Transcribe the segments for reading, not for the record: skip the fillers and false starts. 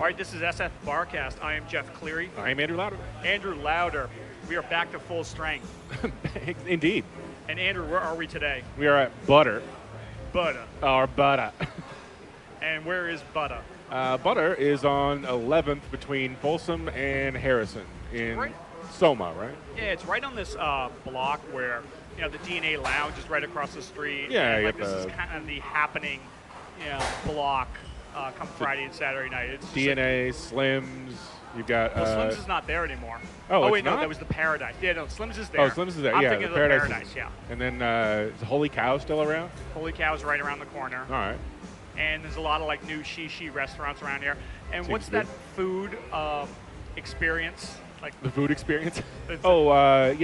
All right, this is SFBarkast. I am Jeff Cleary. I am Andrew Louder. Andrew Louder. We are back to full strength. Indeed. And Andrew, where are we today? We are at Butter. Butter. Or Butter. And where is Butter? Butter is on 11th between Folsom and Harrison in Soma, right? Yeah, it's right on this block where, you know, the DNA Lounge is right across the street. Yeah, and, like, this is kind of the happening, block come Friday and Saturday night. It's DNA, Slims. You've got. Well, Slims is not there anymore. Oh, wait, not? no, that was the Paradise. Yeah, no, Slims is there. Oh, Slims is there. I'm yeah, thinking the of the Paradise. yeah. And then is Holy Cow still around? Holy Cow's right around the corner. All right. And there's a lot of like new shishi restaurants around here. And Seems what's to that be. food experience? Like The food experience? It's- I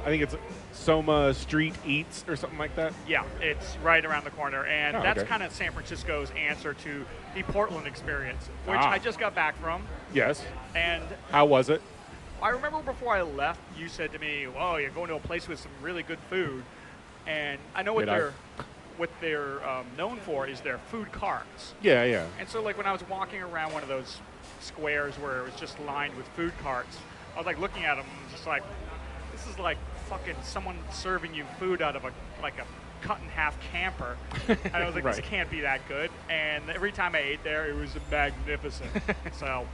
think it's Soma Street Eats or something like that. Yeah, it's right around the corner, and Oh, that's okay. kind of San Francisco's answer to the Portland experience, which Ah. I just got back from. Yes. And How was it? I remember before I left, you said to me, "Well, you're going to a place with some really good food," and I know what Did I? they're known for is their food carts. Yeah, yeah. And so, like, when I was walking around one of those squares where it was just lined with food carts, I was like looking at them, just like, this is like fucking someone serving you food out of a cut in half camper. And I was like, this Right. can't be that good. And every time I ate there, it was magnificent. So,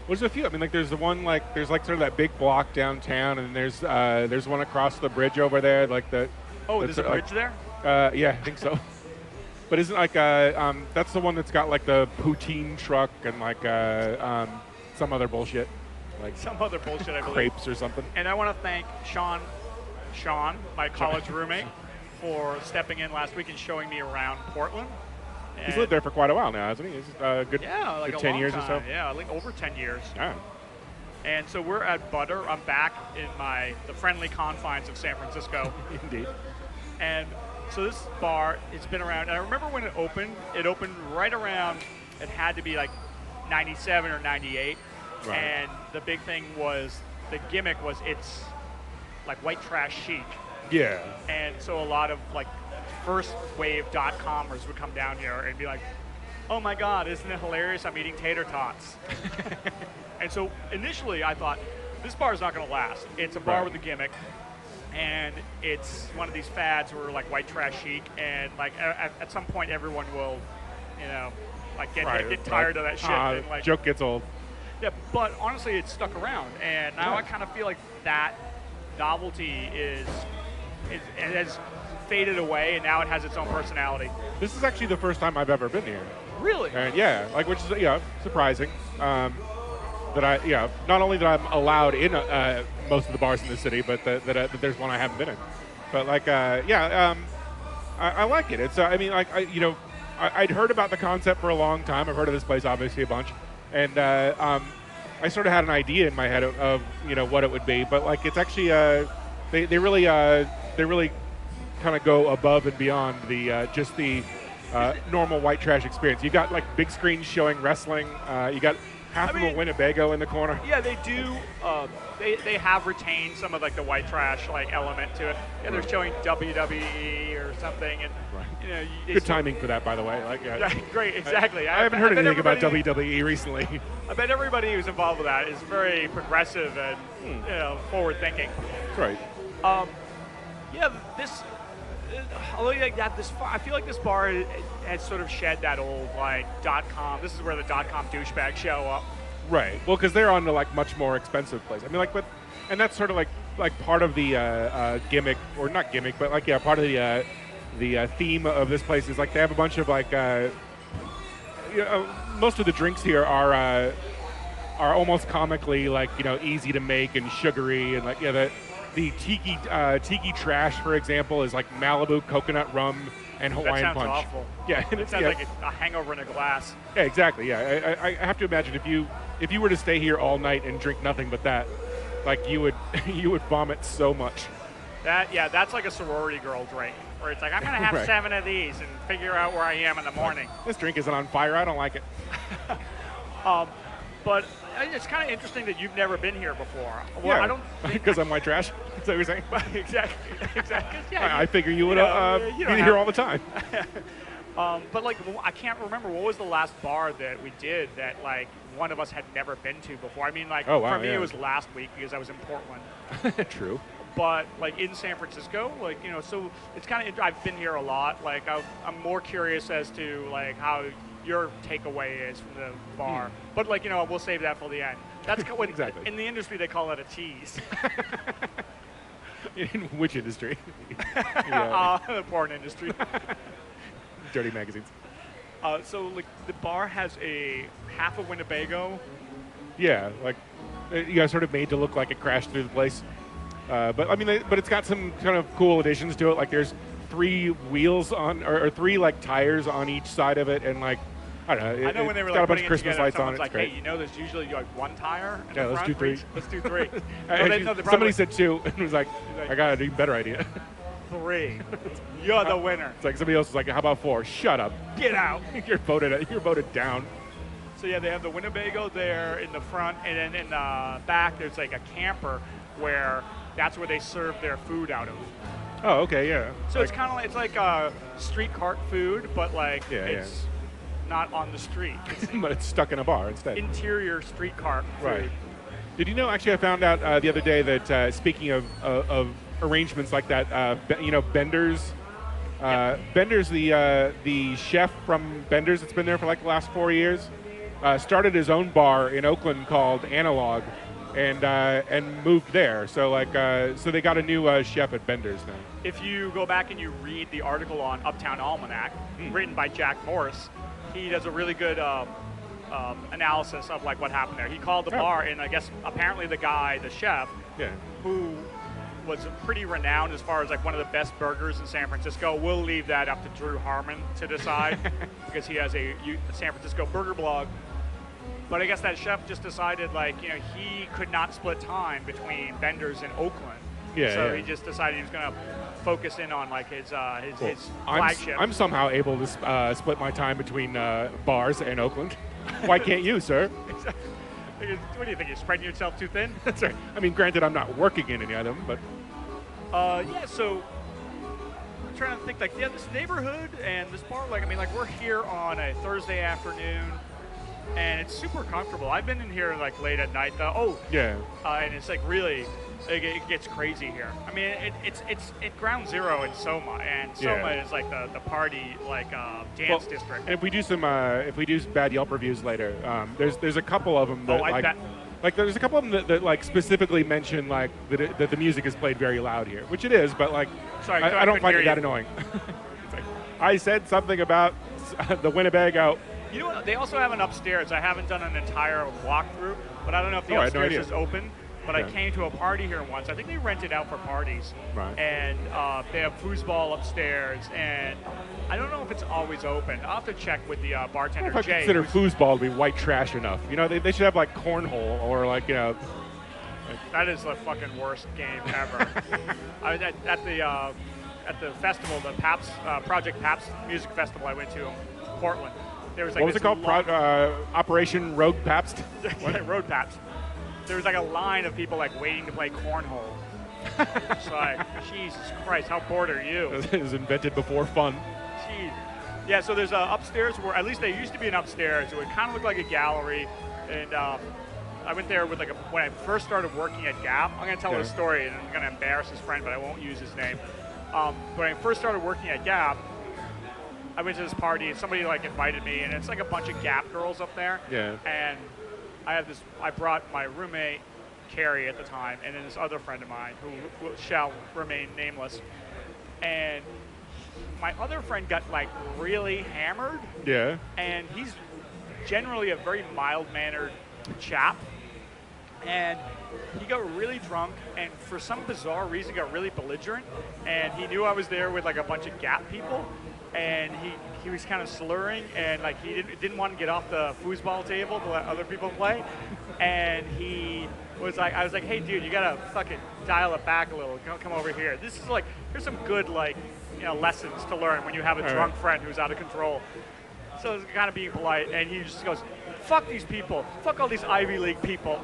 There's a few. I mean, like, there's the one, like, there's like sort of that big block downtown, and there's one across the bridge over there, like the. oh, there's a bridge there? Yeah, I think so. But isn't like that's the one that's got like the poutine truck and like some other bullshit, like Some other bullshit, I believe. crepes or something. And I want to thank Sean, my college roommate, for stepping in last week and showing me around Portland. He's And- lived there for quite a while now, hasn't he? He's good, Yeah, like good a 10 long years time. or so. Yeah, like over 10 years. Yeah. And so we're at Butter. I'm back in the friendly confines of San Francisco. Indeed. And so this bar, it's been around. And I remember when it opened right around, it had to be like 97 or 98. Right. And the big thing was, the gimmick was it's like white trash chic. Yeah. And so a lot of like first wave .comers would come down here and be like, oh my God, isn't it hilarious? I'm eating tater tots. And so initially I thought, this bar is not going to last. It's a bar Right. with a gimmick, and it's one of these fads where like white trash chic, and like at some point everyone will, like get tired of that shit. And, like, joke gets old. yeah, but honestly, it's stuck around, and now Yeah. I kind of feel like that novelty it has faded away, and now it has its own personality. This is actually the first time I've ever been here. Really? And yeah, like, which is surprising. That not only that I'm allowed in most of the bars in the city, but that there's one I haven't been in. But like, I like it. It's I'd heard about the concept for a long time. I've heard of this place obviously a bunch, and I sort of had an idea in my head of what it would be. But like, it's actually they really kind of go above and beyond the just the normal white trash experience. You got like big screens showing wrestling. You got half of a Winnebago in the corner. Yeah, they do. They have retained some of like the white trash like element to it. Yeah, they're showing WWE or something, and Good timing for that, by the way. Like, yeah. Great, exactly. I haven't heard anything about everybody- WWE recently. I bet everybody who's involved with that is very progressive and forward thinking. That's right. Yeah, this. Although like that, I feel like this bar has sort of shed that old like .com. This is where the .com douchebags show up. Right. Well, because they're on to like much more expensive place. I mean, like, and that's sort of like part of the gimmick, or not gimmick, but like part of the theme of this place is like they have a bunch of like most of the drinks here are almost comically like easy to make and sugary, and like the tiki trash, for example, is like Malibu coconut rum and Hawaiian That sounds punch. awful. Yeah, and It sounds like a hangover in a glass. Yeah, exactly. Yeah, I have to imagine if you were to stay here all night and drink nothing but that, like you would vomit so much. That's like a sorority girl drink, where it's like, I'm gonna have Right. 7 of these and figure out where I am in the morning. This drink isn't on fire. I don't like it. But it's kind of interesting that you've never been here before. Well, Yeah, I don't think because I'm white trash. Is that what you're saying? exactly. Yeah, I figure you would you be don't here all the time. But like, I can't remember what was the last bar that we did that like one of us had never been to before. I mean, like Oh, wow, for me yeah. it was last week because I was in Portland. True. But like in San Francisco, like so it's kind of I've been here a lot. Like I'm more curious as to like how your takeaway is from the bar. But like we'll save that for the end. That's what Exactly. in the industry they call it a tease. In which industry? The porn industry. Dirty magazines. So like the bar has a half a Winnebago. Yeah, like sort of made to look like it crashed through the place. But I mean, but it's got some kind of cool additions to it. Like there's 3 wheels on, or 3 like tires on each side of it, and like I don't know. I know when they were got like a bunch putting of it Christmas together, lights on it. someone's It's like, great. hey, there's usually like 1 tire in Yeah, the let's front. do 3. Let's do 3. Somebody said 2, and was like, I got an even better idea. 3. You're the winner. It's like somebody else was like, how about 4? Shut up. Get out. You're voted down. So yeah, they have the Winnebago there in the front, and then in the back there's like a camper where that's where they serve their food out of. Oh, okay, yeah. So it's kind of like, it's like street cart food, but like it's not on the street. It's but it's stuck in a bar instead. interior street cart food. Right. Did you know? Actually, I found out the other day that speaking of arrangements like that, Bender's, Bender's the chef from Bender's that's been there for like the last 4 years, started his own bar in Oakland called Analog, and moved there. So like so they got a new chef at Bender's now. If you go back and you read the article on Uptown Almanac, written by Jack Morris, he does a really good analysis of like what happened there. He called the bar, and I guess apparently the guy, the chef, who was pretty renowned as far as like one of the best burgers in San Francisco. We'll leave that up to Drew Harmon to decide because he has a San Francisco burger blog. But I guess that chef just decided like he could not split time between Bender's and Oakland. So he just decided he was going to focus in on like his flagship. I'm somehow able to split my time between bars and Oakland. Why can't you, sir? What do you think? You're spreading yourself too thin? That's right. I mean, granted, I'm not working in any of them, but so I'm trying to think like this neighborhood and this bar. Like I mean, like we're here on a Thursday afternoon, and it's super comfortable. I've been in here like late at night though. And it's like really. It gets crazy here. I mean, it's ground zero in Soma, and Soma is like the party like dance district. And if we do bad Yelp reviews later, there's a couple of them that like there's a couple of them that like specifically mention like that the music is played very loud here, which it is, but like I don't find it that annoying. It's like, I said something about the Winnebago. You know what? They also have an upstairs. I haven't done an entire walkthrough, but I don't know if the upstairs is open. But I came to a party here once. I think they rent it out for parties. Right. And they have foosball upstairs. And I don't know if it's always open. I'll have to check with the bartender, I Jay. consider foosball to be white trash enough. They should have like cornhole or like, That is the fucking worst game ever. I was at the festival, the Pabst, Project Pabst Music Festival I went to in Portland. There was like what was it called? Operation Rogue Pabst? Road Pabst. There was like a line of people like waiting to play cornhole. It's like, Jesus Christ, how bored are you? It was invented before fun. Jeez. Yeah, so there's upstairs where, at least there used to be an upstairs. It would kind of look like a gallery. And I went there with when I first started working at Gap. I'm going to tell this story, and I'm going to embarrass his friend, but I won't use his name. When I first started working at Gap, I went to this party, and somebody like invited me, and it's like a bunch of Gap girls up there. Yeah. And I brought my roommate, Carrie at the time, and then this other friend of mine who shall remain nameless. And my other friend got like really hammered. Yeah. And he's generally a very mild-mannered chap. And he got really drunk, and for some bizarre reason got really belligerent. And he knew I was there with like a bunch of Gap people. And he was kind of slurring, and like he didn't want to get off the foosball table to let other people play. And he was like, I was like, hey dude, you gotta fucking dial it back a little. Come over here. This is like, here's some good like lessons to learn when you have a drunk friend who's out of control. So it's kind of being polite, and he just goes, fuck these people, fuck all these Ivy League people.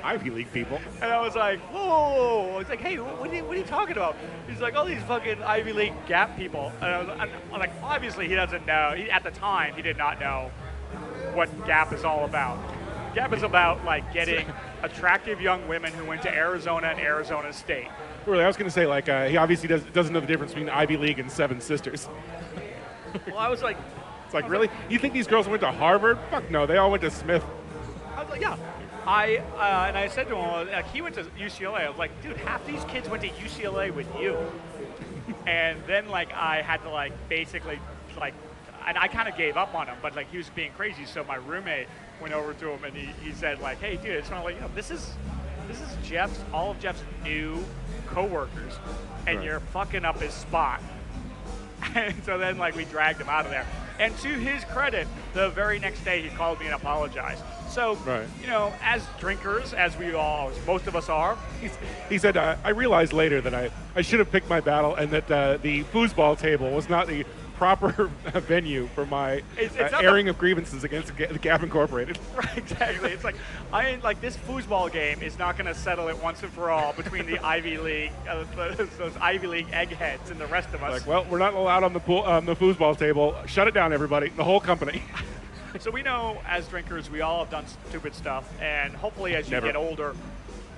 Ivy League people. And I was like, whoa. It's like, hey, what are you talking about? He's like, all these fucking Ivy League Gap people. And I'm like, obviously he doesn't know. At the time, he did not know what Gap is all about. Gap is about like getting attractive young women who went to Arizona and Arizona State. Really, I was going to say, like, he obviously doesn't know the difference between Ivy League and Seven Sisters. Well, I was like... It's like, really? You think these girls went to Harvard? Fuck no, they all went to Smith. I was like, yeah. And I said to him, like, he went to UCLA. I was like, dude, half these kids went to UCLA with you. And then, like, I had to, like, basically, like, and I kind of gave up on him, but, like, he was being crazy. So my roommate went over to him, and he said, like, hey, dude, it's not like, you know, this is all of Jeff's new coworkers, and right. You're fucking up his spot. And so then, like, we dragged him out of there. And to his credit, the very next day he called me and apologized. So, right. You know, as drinkers, as most of us are. He said, I realized later that I should have picked my battle and that the foosball table was not the proper venue for my it's airing of grievances against the Gap Incorporated. Right, exactly. It's like, this foosball game is not going to settle it once and for all between the Ivy League, those Ivy League eggheads and the rest of us. Like, well, we're not allowed on the foosball table. Shut it down, everybody. The whole company. So we know, as drinkers, we all have done stupid stuff, and hopefully as you get older,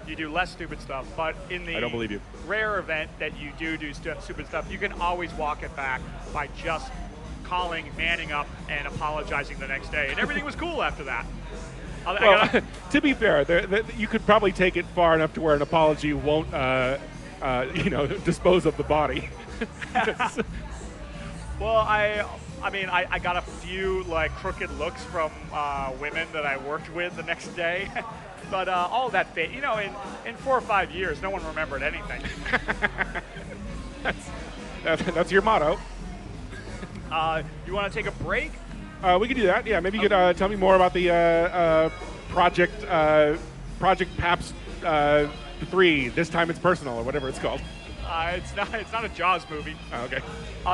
you do less stupid stuff. But in the I don't believe you. rare event that you do stupid stuff, you can always walk it back by just calling, manning up, and apologizing the next day. And everything was cool after that. To be fair, you could probably take it far enough to where an apology won't, dispose of the body. Well, I mean, I got a few like crooked looks from women that I worked with the next day, but all of that, in 4 or 5 years, no one remembered anything. That's your motto. You want to take a break? We could do that. Yeah, maybe you could tell me more about the Project Paps 3. This time it's personal, or whatever it's called. It's not a Jaws movie. Oh, okay.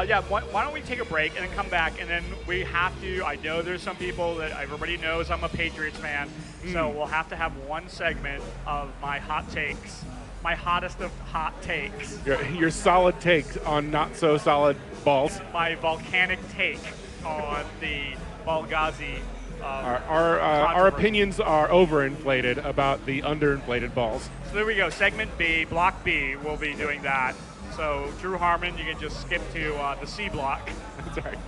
Yeah, why don't we take a break and then come back, and then we have to, I know there's some people that everybody knows I'm a Patriots fan, so we'll have to have one segment of my hot takes, my hottest of hot takes. Your solid take on not so solid balls. My volcanic take on the Balgazi. Our opinions are overinflated about the underinflated balls. So there we go. Segment B, Block B, we'll be doing that. So Drew Harmon, you can just skip to the C block. That's right.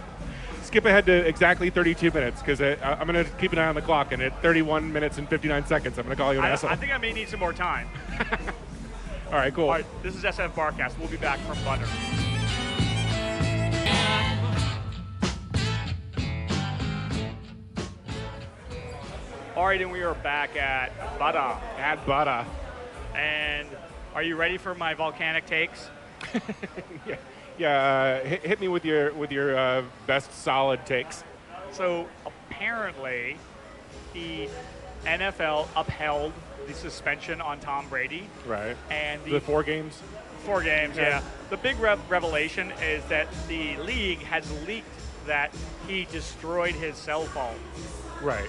Skip ahead to exactly 32 minutes because I'm going to keep an eye on the clock, and at 31 minutes and 59 seconds, I'm going to call you an asshole. I think I may need some more time. All right, cool. All right, this is SFBarkast. We'll be back from Butter. All right, and we are back at Butter. At Butter. And are you ready for my volcanic takes? Yeah. Hit me with your best solid takes. So apparently, the NFL upheld the suspension on Tom Brady. Right. And the 4 games. 4 games, yeah. The big revelation is that the league has leaked that he destroyed his cell phone. Right.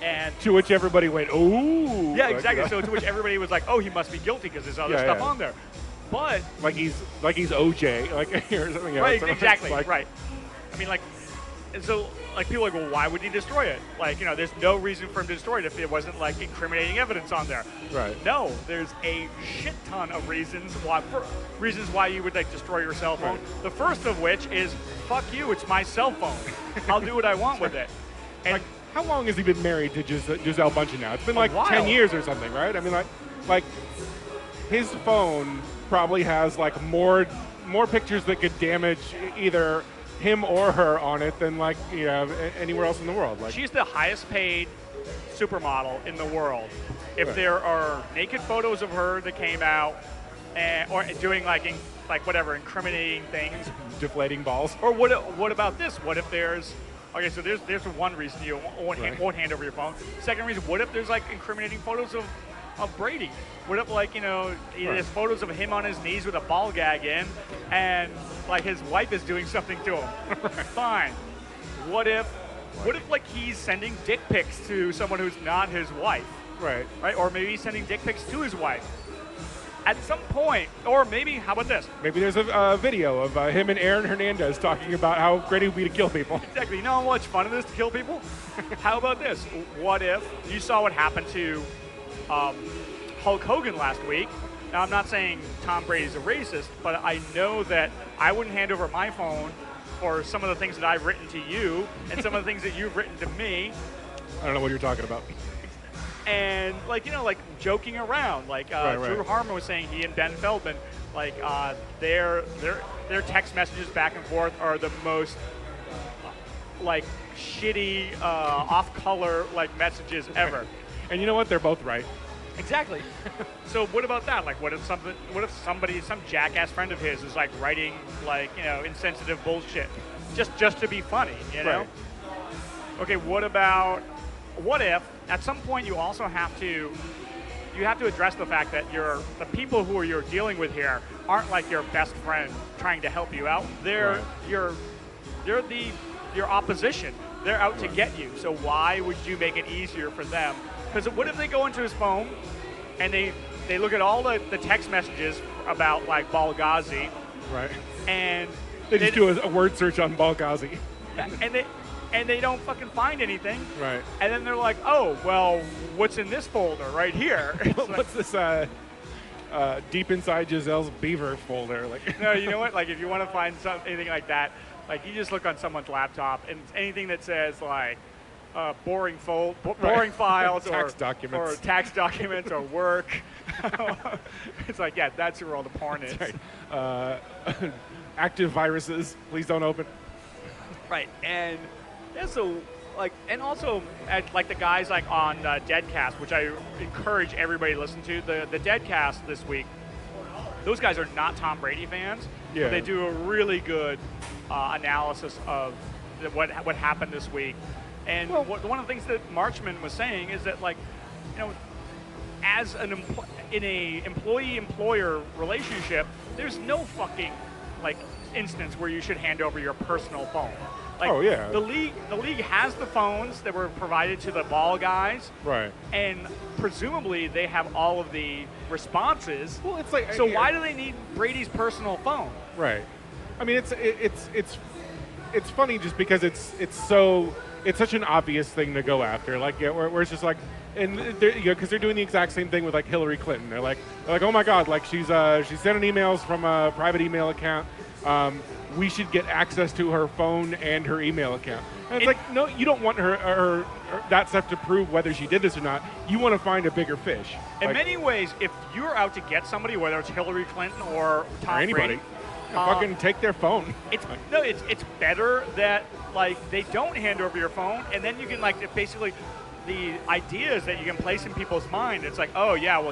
And to which everybody went, ooh. Yeah, exactly. So to which everybody was like, oh, he must be guilty because there's other stuff on there. But like he's OJ, like or something else. Right, exactly. Like, right. I mean, like, and so like people are like, well, why would he destroy it? Like, there's no reason for him to destroy it if there wasn't like incriminating evidence on there. Right. No, there's a shit ton of reasons why you would like destroy your cell phone. Right. The first of which is, fuck you, it's my cell phone. I'll do what I want with it. And like, how long has he been married to Gisele Bündchen now? It's been like 10 years or something, right? I mean, like his phone probably has like more pictures that could damage either him or her on it than like anywhere else in the world. Like, she's the highest paid supermodel in the world. If there are naked photos of her that came out, or doing whatever incriminating things, deflating balls, or what about this? What if there's okay, so there's one reason you won't hand over your phone. Second reason, what if there's like incriminating photos of Brady? What if there's photos of him on his knees with a ball gag in, and like his wife is doing something to him? Fine. What if like he's sending dick pics to someone who's not his wife? Right. Right? Or maybe he's sending dick pics to his wife. At some point, or maybe, how about this? Maybe there's a video of him and Aaron Hernandez talking about how great it would be to kill people. Exactly. You know how much fun it is to kill people? How about this? What if you saw what happened to Hulk Hogan last week? Now, I'm not saying Tom Brady's a racist, but I know that I wouldn't hand over my phone for some of the things that I've written to you and some of the things that you've written to me. I don't know what you're talking about. And, like, you know, like, joking around. Like, Right. Drew Harmon was saying he and Ben Feldman, like, their text messages back and forth are the most, like, shitty, off-color, like, messages ever. And you know what? They're both right. Exactly. So what about that? Like, what if somebody, some jackass friend of his is, like, writing, like, you know, insensitive bullshit just to be funny, you know? Right. Okay, what if at some point you also have to address the fact that the people who you're dealing with here aren't like your best friend trying to help you out. They're Right. your opposition. They're out to get you. So why would you make it easier for them? Because what if they go into his phone and they look at all the text messages about, like, Balgazi, Right. and They just do a word search on Balgazi. and they don't fucking find anything. Right. And then they're like, oh, well, what's in this folder right here? It's like, What's this deep inside Giselle's beaver folder? Like, no, you know what? Like, if you want to find anything like that, like, you just look on someone's laptop, and anything that says, like, boring files Tax documents. or tax documents or work. It's like, yeah, that's where all the porn is. Right. Active viruses, please don't open. Right, and yeah, so, like, and also like the guys like on Deadcast, which I encourage everybody to listen to. The Deadcast this week, those guys are not Tom Brady fans, Yeah. but they do a really good analysis of what happened this week. And one of the things that Marchman was saying is that, like, you know, as in a employee-employer relationship, there's no fucking, like, instance where you should hand over your personal phone. Like, Oh, yeah. The league has the phones that were provided to the ball guys, Right. and presumably they have all of the responses. Well, it's like, So why do they need Brady's personal phone? Right. I mean, it's funny just because it's such an obvious thing to go after. Like, yeah, where it's just like, and because they're doing the exact same thing with, like, Hillary Clinton. They're like, oh my God, like, she's sending emails from a private email account. We should get access to her phone and her email account. And it's like, no, you don't want her that stuff to prove whether she did this or not. You want to find a bigger fish. In many ways, if you're out to get somebody, whether it's Hillary Clinton or Tom or anybody, Brady, fucking take their phone. it's better that, like, they don't hand over your phone, and then you can, like, basically the ideas that you can place in people's mind. It's like, oh yeah, well,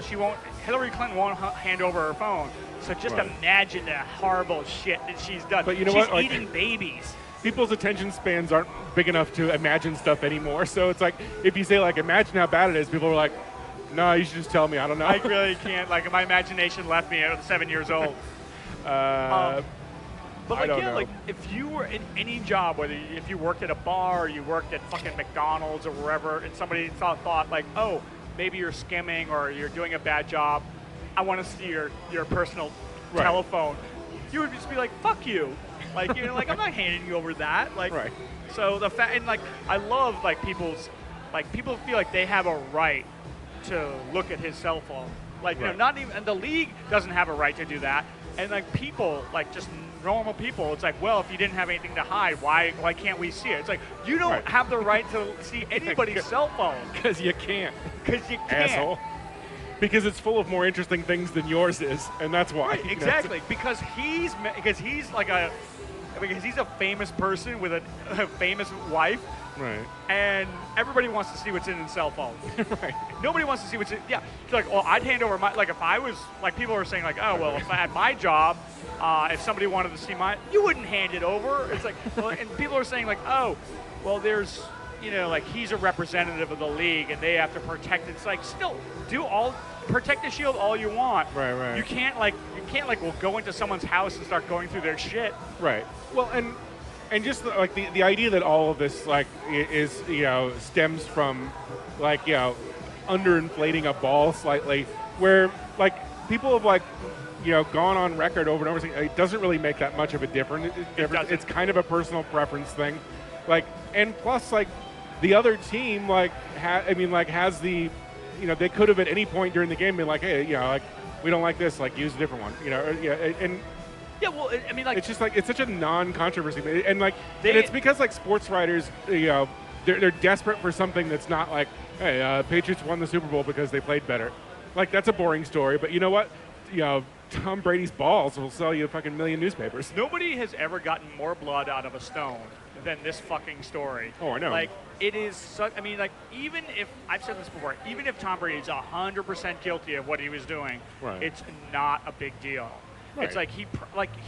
Hillary Clinton won't hand over her phone. So just Right. imagine the horrible shit that she's done. But you know she's what? Like, eating babies. People's attention spans aren't big enough to imagine stuff anymore. So it's like, if you say, like, imagine how bad it is, people are like, no, you should just tell me. I don't know. I really can't. Like, my imagination left me at 7 years old. But, I like, don't yeah, know. like, if you were in any job, if you worked at a bar or you worked at fucking McDonald's or wherever, and somebody thought like, oh, maybe you're skimming or you're doing a bad job, I want to see your personal Right. telephone, you would just be like, fuck you. Like, you're like, I'm not handing you over that. Like, Right. So and, like, I love, like, people feel like they have a right to look at his cell phone. Like, you know, Right. not even, and the league doesn't have a right to do that. And, like, people, like, just normal people, it's like, well, if you didn't have anything to hide, why can't we see it? It's like, you don't Right. have the right to see anybody's cell phone. Because you can't. Because you can't. Asshole. Because it's full of more interesting things than yours is, and that's why. Right, exactly. Because he's a famous person with a famous wife, Right. and everybody wants to see what's in his cell phone. Right. Nobody wants to see what's in. Yeah, it's like, well, I'd hand over my, like, if I was, like, people were saying, like, oh, well, if I had my job, if somebody wanted to see you wouldn't hand it over. It's like, well, and people are saying, like, oh, well, there's, you know, like, he's a representative of the league and they have to protect it. It's like, still, protect the shield all you want. Right. You can't, well, go into someone's house and start going through their shit. Right. Well, and just like the idea that all of this, like, is, you know, stems from, like, you know, underinflating a ball slightly, where like people have like gone on record over and over saying it doesn't really make that much of a difference. It's kind of a personal preference thing, like, and plus like the other team like has the they could have at any point during the game been like, hey, like we don't like this, like use a different one, and. Yeah, well, I mean, like... It's just, like, it's such a non-controversy. And, like, and it's because, like, sports writers, they're desperate for something that's not like, hey, Patriots won the Super Bowl because they played better. Like, that's a boring story. But you know what? Tom Brady's balls will sell you a fucking million newspapers. Nobody has ever gotten more blood out of a stone than this fucking story. Oh, I know. Like, it is such... I mean, like, even if... I've said this before. Even if Tom Brady is 100% guilty of what he was doing, it's not a big deal. Right. It's like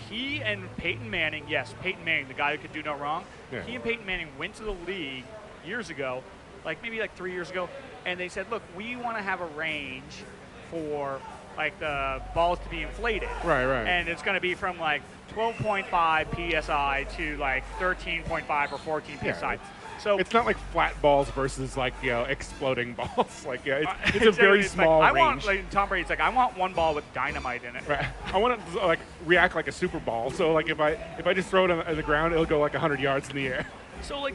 he and Peyton Manning, yes, Peyton Manning, the guy who could do no wrong, he and Peyton Manning went to the league years ago, maybe 3 years ago, and they said, look, we want to have a range for like the balls to be inflated. Right. And it's going to be from like 12.5 PSI to like 13.5 or 14 PSI. So it's not like flat balls versus like exploding balls. Like it's a very small range. I want Tom Brady's like I want one ball with dynamite in it. Right. I want it to like react like a super ball. So like if I just throw it on the ground, it'll go like 100 yards in the air. So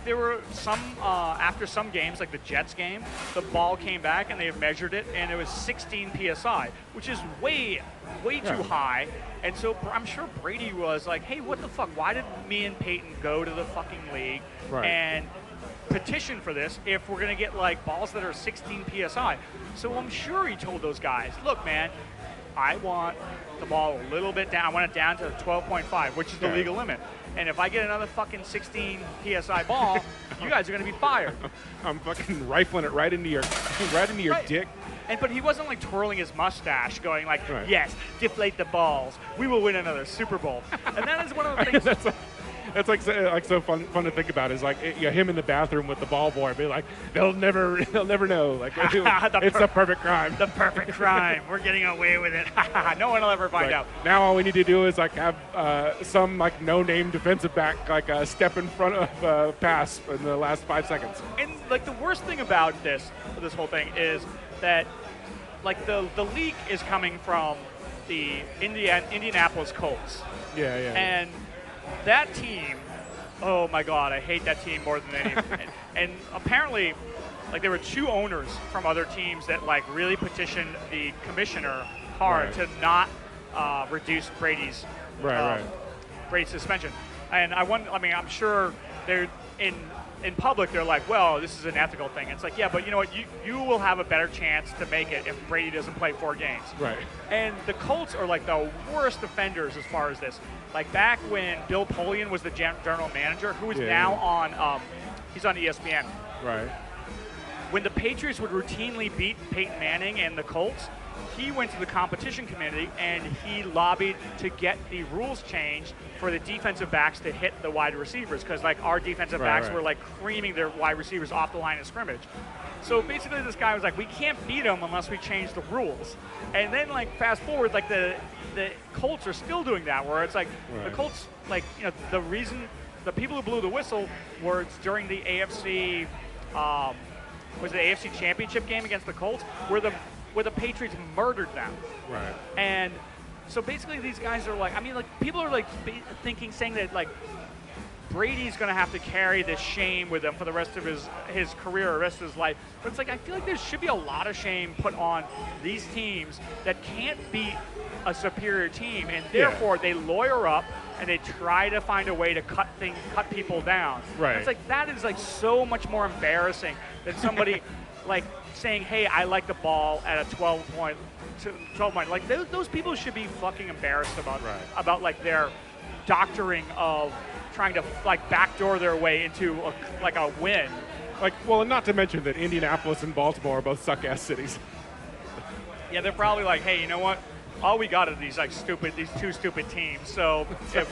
there were some after some games like the Jets game, the ball came back and they measured it and it was 16 PSI, which is way too high. And so I'm sure Brady was like, hey, what the fuck? Why did me and Peyton go to the fucking league and petition for this if we're going to get like balls that are 16 PSI? So I'm sure he told those guys, look, man, I want the ball a little bit down. I want it down to 12.5, which is the legal limit. And if I get another fucking 16 PSI ball, you guys are going to be fired. I'm fucking rifling it right into your dick. But he wasn't like twirling his mustache going like, yes, deflate the balls. We will win another Super Bowl. And that is one of the things. That's like so fun to think about is like him in the bathroom with the ball boy, be like they'll never know, like it's the perfect crime. The perfect crime. We're getting away with it. No one will ever find out. Now all we need to do is like have some like no-name defensive back like step in front of pass in the last 5 seconds. And like the worst thing about this whole thing is that like the leak is coming from the Indianapolis Colts. Yeah. And that team, oh my God, I hate that team more than anything. and apparently, like there were 2 owners from other teams that like really petitioned the commissioner hard to not reduce Brady's Brady's suspension. And I'm sure they're in public, they're like, well, this is an ethical thing. It's like, yeah, but you know what? You will have a better chance to make it if Brady doesn't play 4 games. Right. And the Colts are like the worst offenders as far as this. Like back when Bill Polian was the general manager, who is now on, he's on ESPN. Right. When the Patriots would routinely beat Peyton Manning and the Colts, he went to the competition committee and he lobbied to get the rules changed for the defensive backs to hit the wide receivers because like our defensive backs were like creaming their wide receivers off the line of scrimmage. So basically this guy was like, we can't beat them unless we change the rules. And then like fast forward, like the Colts are still doing that where it's like the Colts, like, the reason the people who blew the whistle were during the AFC, was the AFC Championship game against the Colts where the Patriots murdered them. Right. And so basically these guys are like, people are like saying that like Brady's going to have to carry this shame with him for the rest of his career or rest of his life. But it's like, I feel like there should be a lot of shame put on these teams that can't beat a superior team. And therefore they lawyer up and they try to find a way to cut people down. Right. It's like, that is like so much more embarrassing than somebody like saying, hey, I like the ball at a 12 point. Like those people should be fucking embarrassed about like their doctoring of trying to like backdoor their way into a win. Like, well, and not to mention that Indianapolis and Baltimore are both suck-ass cities. Yeah, they're probably like, hey, you know what? All we got are these 2 stupid teams. So if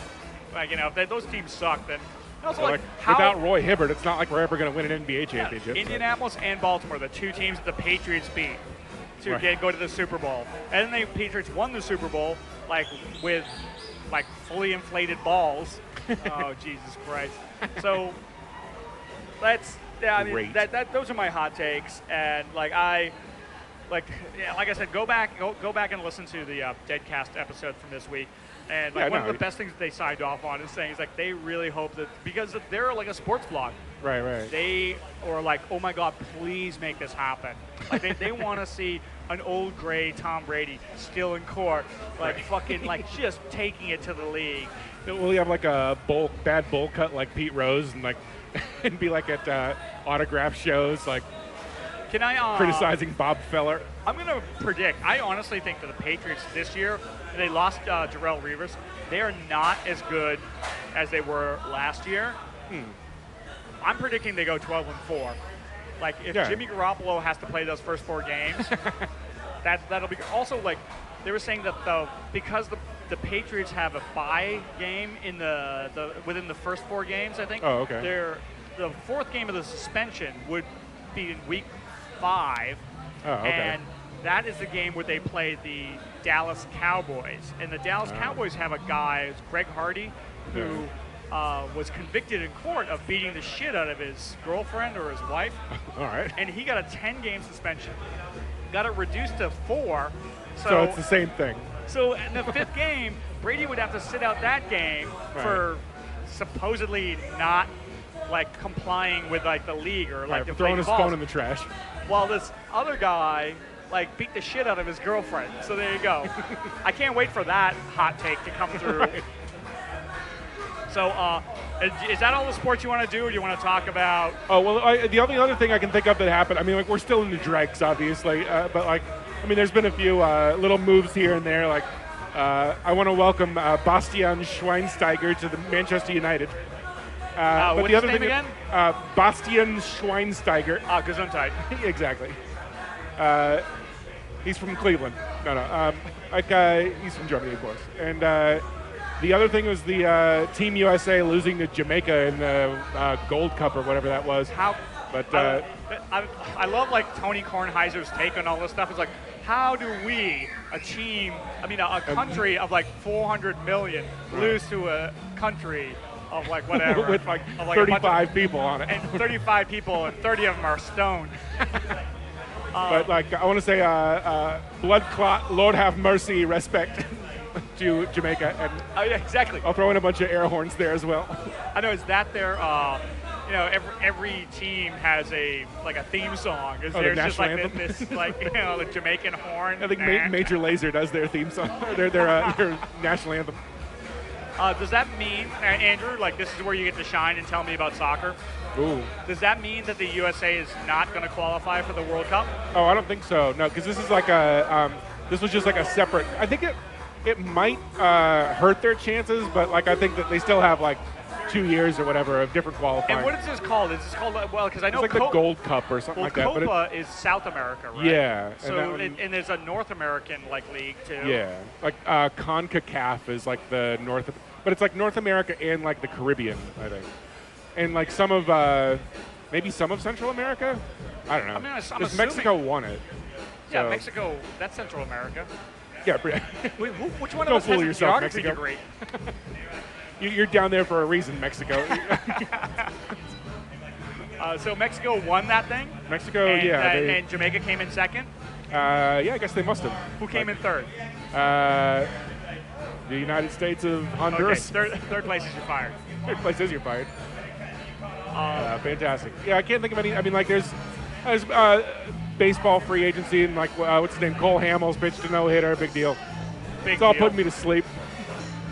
those teams suck, then also like without Roy Hibbert, it's not like we're ever going to win an NBA championship. Indianapolis and Baltimore, the 2 teams that the Patriots beat to go to the Super Bowl, and then the Patriots won the Super Bowl with fully inflated balls. Oh, Jesus Christ! So Yeah, I mean, great. those are my hot takes, and like I said, go back and listen to the Deadcast episode from this week. And like one of the best things that they signed off on is saying is like they really hope that because they're like a sports blog. Right. They are like, oh my God, please make this happen. Like they want to see an old gray Tom Brady still in court, like fucking like just taking it to the league. Will he have like a bad bowl cut like Pete Rose and like and be like at autograph shows like Can I criticizing Bob Feller? I'm going to predict. I honestly think that the Patriots this year, they lost Darrelle Revis. They are not as good as they were last year. I'm predicting they go 12-4. Like if Jimmy Garoppolo has to play those first 4 games, that'll be also like they were saying that because the Patriots have a bye game in the within the first 4 games, I think. Oh, okay. The 4th game of the suspension would be in week 5. Oh, okay. And that is the game where they play the Dallas Cowboys. And the Dallas Cowboys have a guy, Greg Hardy, who was convicted in court of beating the shit out of his girlfriend or his wife. All right. And he got a 10-game suspension. Got it reduced to 4. So it's the same thing. So in the 5th game, Brady would have to sit out that game for supposedly not like complying with like the league or like throwing his phone in the trash. While this other guy like beat the shit out of his girlfriend. So there you go. I can't wait for that hot take to come through. Right. So is that all the sports you want to do, or do you want to talk about? Oh, well, the only other thing I can think of that happened, I mean, like, we're still in the dregs, obviously, but, like, I mean, there's been a few little moves here and there. Like, I want to welcome Bastian Schweinsteiger to the Manchester United. But what's the other his name thing again? Bastian Schweinsteiger. Gesundheit. Exactly. He's from Cleveland. No. He's from Germany, of course. And the other thing was the Team USA losing to Jamaica in the Gold Cup or whatever that was. But I love like Tony Kornheiser's take on all this stuff. It's like, how do we, a country of like 400 million, lose to a country of like whatever with like of like 35 people on it, and 35 people, and 30 of them are stoned. But like I want to say, blood clot, Lord have mercy, respect to Jamaica, and yeah, exactly. I'll throw in a bunch of air horns there as well. I know. Is that their? Every team has a theme song. Is there just like this the Jamaican horn? I think Major Lazer does their theme song, their national anthem. Does that mean, Andrew, like this is where you get to shine and tell me about soccer? Ooh. Does that mean that the USA is not going to qualify for the World Cup? Oh, I don't think so. No, because this is like this was just like a separate. I think it might hurt their chances, but like I think that they still have like 2 years or whatever of different qualifying. And what is this called? Is this called because I know it's like the Gold Cup or something like that. Copa is South America, right? Yeah. So and there's a North American league too. Yeah, like CONCACAF is like the North, but it's like North America and like the Caribbean, I think, and like some of maybe some of Central America. I don't know. I mean, I'm assuming Mexico won it. Yeah, so. Mexico. That's Central America. Yeah. Wait, which one Don't of us fool has yourself, a geography Mexico. degree? You're down there for a reason, Mexico. So Mexico won that thing? Mexico, and Jamaica came in second? Yeah, I guess they must have. Who came in third? The United States of Honduras. Okay, third place is you're fired. Third place is you're fired. Fantastic. Yeah, I can't think of any. I mean, like, there's baseball free agency, and like, what's his name? Cole Hamels pitched a no-hitter. Big deal. It's all putting me to sleep.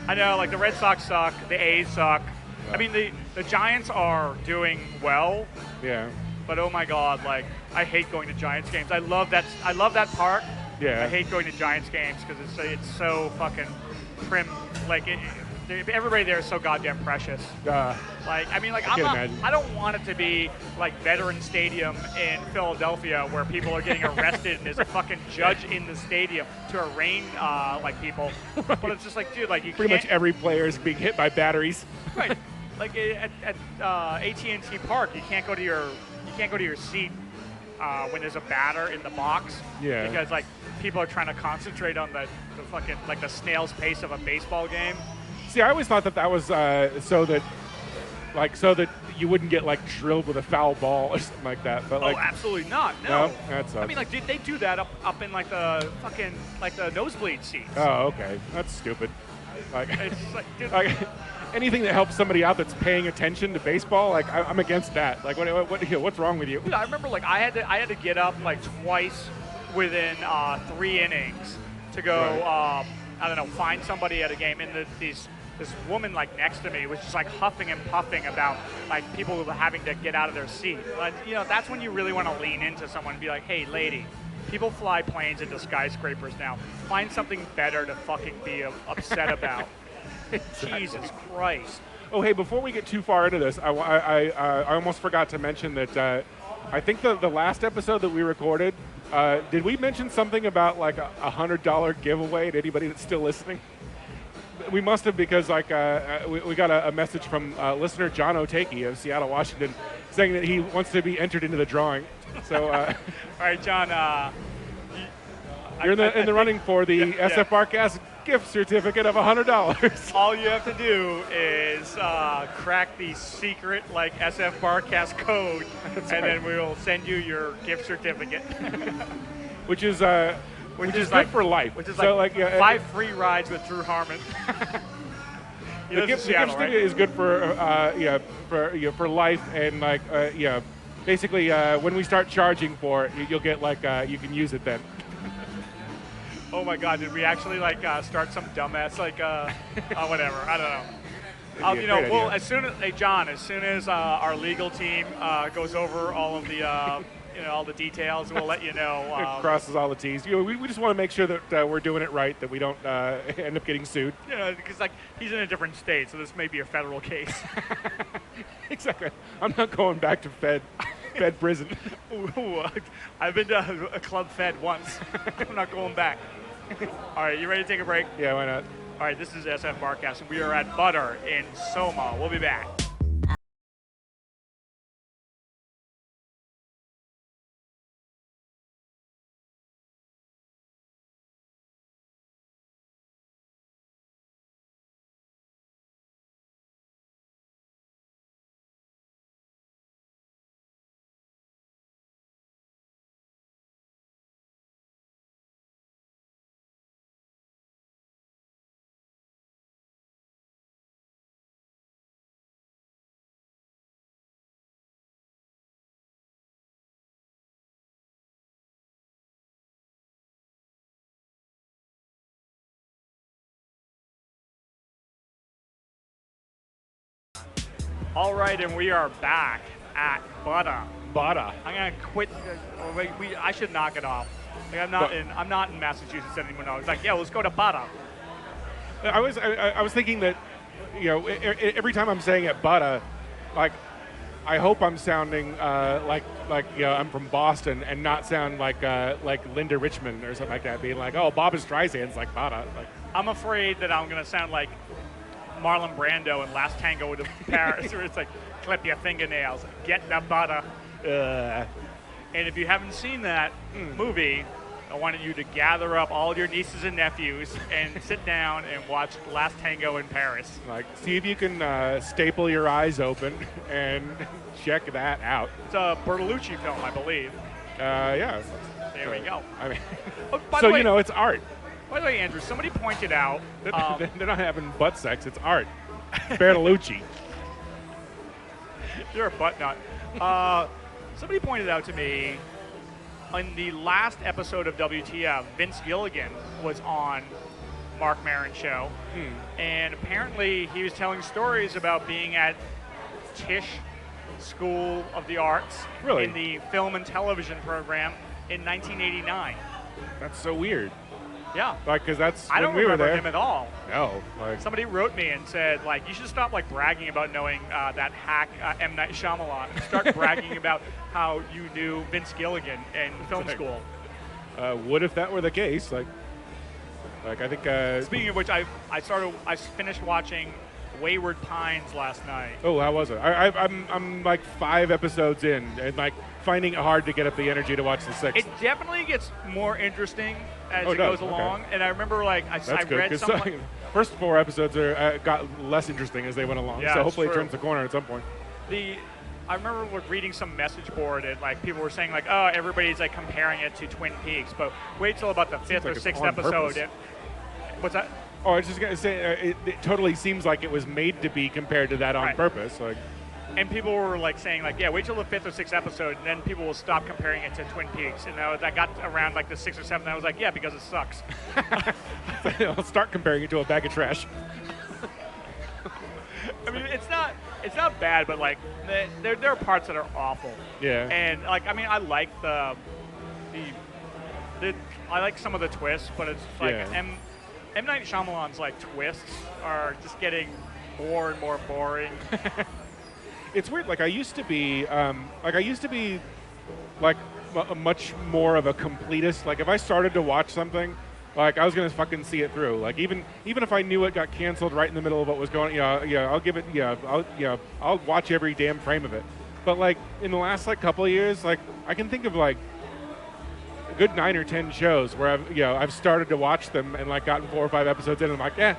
I know, like the Red Sox suck, the A's suck. I mean, the Giants are doing well. Yeah. But oh my God, like I hate going to Giants games. I love that park. Yeah. I hate going to Giants games because it's so fucking prim. Like everybody there is so goddamn precious. Like I mean, like I don't want it to be like Veterans Stadium in Philadelphia where people are getting arrested and there's a fucking judge in the stadium to arraign like people. Right. But it's just like, dude, like you pretty much every player is being hit by batteries. Right. Like at AT&T Park, you can't go to your seat when there's a batter in the box. Yeah. Because like people are trying to concentrate on the fucking like the snail's pace of a baseball game. See, I always thought that was so that like so that you wouldn't get like drilled with a foul ball or something like that. But like, absolutely not. No, that sucks. I mean, like, they do that up in like the fucking like the nosebleed seats. Oh, okay, that's stupid. Like, It's like, dude, like anything that helps somebody out that's paying attention to baseball, like I'm against that. Like, what's wrong with you? dude, I remember like I had to get up like twice within 3 innings to go. Right. I don't know, find somebody at a game, and this woman like next to me was just like huffing and puffing about like people having to get out of their seat. But that's when you really want to lean into someone and be like, hey, lady, people fly planes into skyscrapers now. Find something better to fucking be upset about. Exactly. Jesus Christ. Oh, hey, before we get too far into this, I almost forgot to mention that I think the last episode that we recorded, did we mention something about like a $100 giveaway to anybody that's still listening? We must have, because like we got a message from listener John Otake of Seattle, Washington, saying that he wants to be entered into the drawing. So, all right, John. You're in the running for the SF Barkast gift certificate of $100. All you have to do is crack the secret like SF Barkast code, then we will send you your gift certificate. which is good like, for life. Which is so, like 5 free rides with Drew Harmon. The gift certificate is good for for life, and like basically when we start charging for it, you'll get like you can use it then. Oh my God! Did we actually like start some dumbass like whatever? I don't know. Well, as soon as our legal team goes over all of the all the details, we'll let you know. It crosses all the T's. We just want to make sure that we're doing it right, that we don't end up getting sued. Because like he's in a different state, so this may be a federal case. Exactly. I'm not going back to Fed prison. Ooh, I've been to a club Fed once. I'm not going back. All right, you ready to take a break? Yeah, why not? All right, this is SF Barkast, and we are at Butter in Soma. We'll be back. All right, and we are back at Butter. Butter. I'm gonna quit. I should knock it off. Like, I'm not in Massachusetts anymore. No, it's like, yeah, let's go to Butter. I was thinking that, every time I'm saying it, Butter, like, I hope I'm sounding like I'm from Boston and not sound like Linda Richmond or something like that, being like, oh, Barbra Streisand's like Butter. Like, I'm afraid that I'm gonna sound like Marlon Brando in Last Tango in Paris, where it's like, clip your fingernails, get the butter. And if you haven't seen that movie, I wanted you to gather up all your nieces and nephews and sit down and watch Last Tango in Paris. Like, see if you can staple your eyes open and check that out. It's a Bertolucci film, I believe. Yeah. There we go. I mean, Oh, by the way, it's art. By the way, Andrew, somebody pointed out... They're not having butt sex, it's art. Bertolucci. You're a butt nut. Somebody pointed out to me, in the last episode of WTF, Vince Gilligan was on Marc Maron's show, and apparently he was telling stories about being at Tisch School of the Arts in the film and television program in 1989. That's so weird. Yeah. Like, because that's I when don't we were remember there. him at all. No. Like, somebody wrote me and said, like, you should stop, like, bragging about knowing that hack M. Night Shyamalan. Start bragging about how you knew Vince Gilligan in film school. What if that were the case? Like I think. Speaking of which, I finished watching Wayward Pines last night. Oh, how was it? I'm like 5 episodes in, and like finding it hard to get up the energy to watch the 6th. It definitely gets more interesting as it does? goes along. Okay. And I remember, like, I read some. first 4 episodes got less interesting as they went along. Yeah, so it's hopefully it true. turns the corner at some point. I remember reading some message board and like people were saying like, oh, everybody's like comparing it to Twin Peaks, but wait till about the 5th like or it's 6th on episode. purpose. What's that? Oh, I was just gonna say it totally seems like it was made to be compared to that on Right. purpose. Like, And people were like saying like, yeah, wait till the 5th or 6th episode, and then people will stop comparing it to Twin Peaks. And that got around like the 6th or 7th, and I was like, yeah, because it sucks. I'll start comparing it to a bag of trash. I mean, it's not bad, but like there are parts that are awful. Yeah. And like, I mean, I like I like some of the twists, but it's like Yeah. M. Night Shyamalan's like twists are just getting more and more boring. It's weird. Like I used to be like much more of a completist. Like if I started to watch something, like I was gonna fucking see it through. Like even if I knew it got canceled right in the middle of what was going, I'll give it, I'll watch every damn frame of it. But like in the last like couple of years, like I can think of like a good 9 or 10 shows where I've started to watch them and like gotten 4 or 5 episodes in and I'm like, like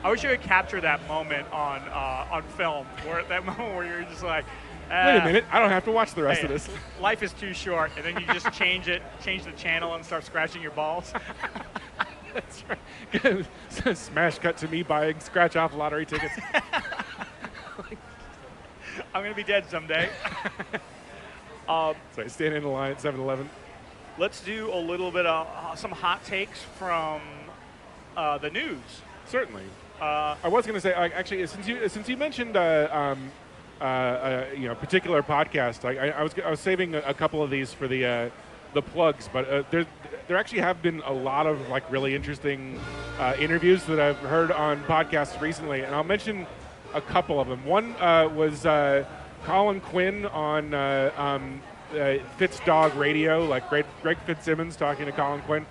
I wish you could capture that moment on film, where that moment where you're just like, wait a minute, I don't have to watch the rest of this. Life is too short, and then you just change the channel and start scratching your balls. That's right. Smash cut to me buying scratch-off lottery tickets. I'm gonna be dead someday. So I stand in the line at 7-Eleven. Let's do a little bit of some hot takes from the news. Certainly. I was going to say, actually, since you mentioned particular podcast, I was saving a couple of these for the plugs, but there actually have been a lot of like really interesting interviews that I've heard on podcasts recently, and I'll mention a couple of them. One was Colin Quinn on Fitz Dog Radio, like Greg Fitzsimmons talking to Colin Quinn.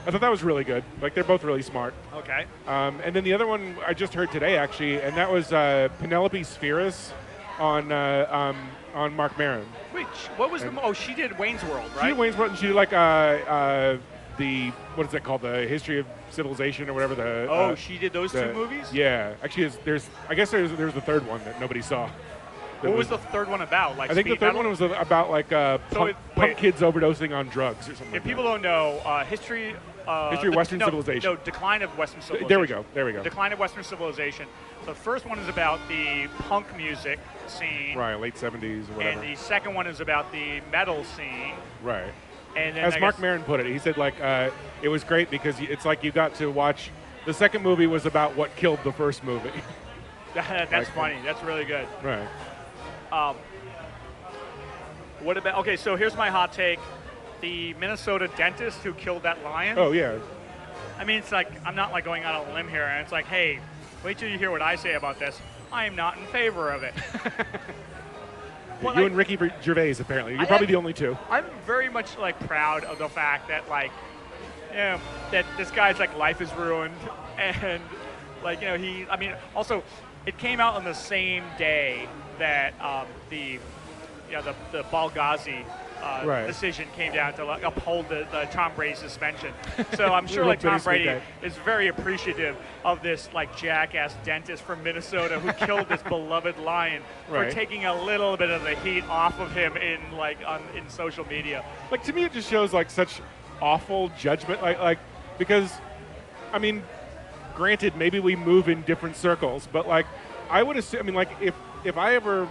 I thought that was really good. Like, they're both really smart. Okay. And then the other one I just heard today, actually, and that was Penelope Spheris on Mark Maron. Which, what was she did Wayne's World, right? She did Wayne's World, and she did, like, what is that called? The History of Civilization or whatever. She did those 2 movies? Yeah. Actually, there's the third one that nobody saw. What was the third one about? Like, I think the third one was about, like, punk kids overdosing on drugs or something. If people don't know, History of Western Civilization. No, Decline of Western Civilization. There we go. Decline of Western Civilization. The first one is about the punk music scene. Right, late 70s or whatever. And the second one is about the metal scene. Right. And then as Mark Maron put it, he said, like, it was great because it's like you got to watch. The second movie was about what killed the first movie. That's funny. That's really good. Right. What about? Okay, so here's my hot take: the Minnesota dentist who killed that lion. Oh yeah. I mean, it's like I'm not like going out on a limb here, and it's like, hey, wait till you hear what I say about this. I am not in favor of it. Well, you and Ricky Gervais, apparently. You're probably the only two. I'm very much like proud of the fact that like, that this guy's like life is ruined, and like also, it came out on the same day that the Balgazi decision came down to like, uphold the Tom Brady suspension. So I'm sure like Tom Brady is very appreciative of this like jackass dentist from Minnesota who killed this beloved lion for taking a little bit of the heat off of him in social media. Like, to me, it just shows like such awful judgment. Like because, I mean, granted, maybe we move in different circles, but like I would assume, I mean, like if I ever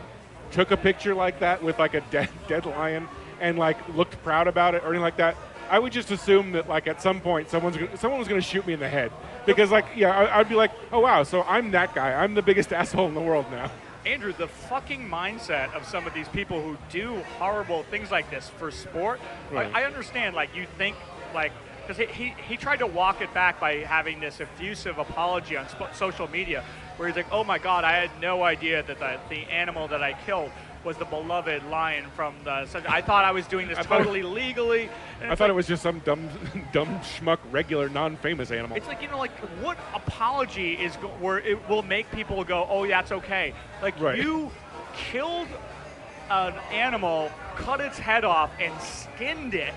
took a picture like that with like a dead lion and like looked proud about it or anything like that, I would just assume that like at some point someone was going to shoot me in the head because like I'd be like, oh wow, so I'm that guy. I'm the biggest asshole in the world now. Andrew, the fucking mindset of some of these people who do horrible things like this for sport. Right. I understand. Like you think like. Because he tried to walk it back by having this effusive apology on social media where he's like, oh my God, I had no idea that the animal that I killed was the beloved lion from the... I thought I was doing this totally legally. I thought it was just some dumb schmuck, regular, non-famous animal. It's like, what apology is where it will make people go, oh, that's okay. Like, you killed an animal, cut its head off, and skinned it.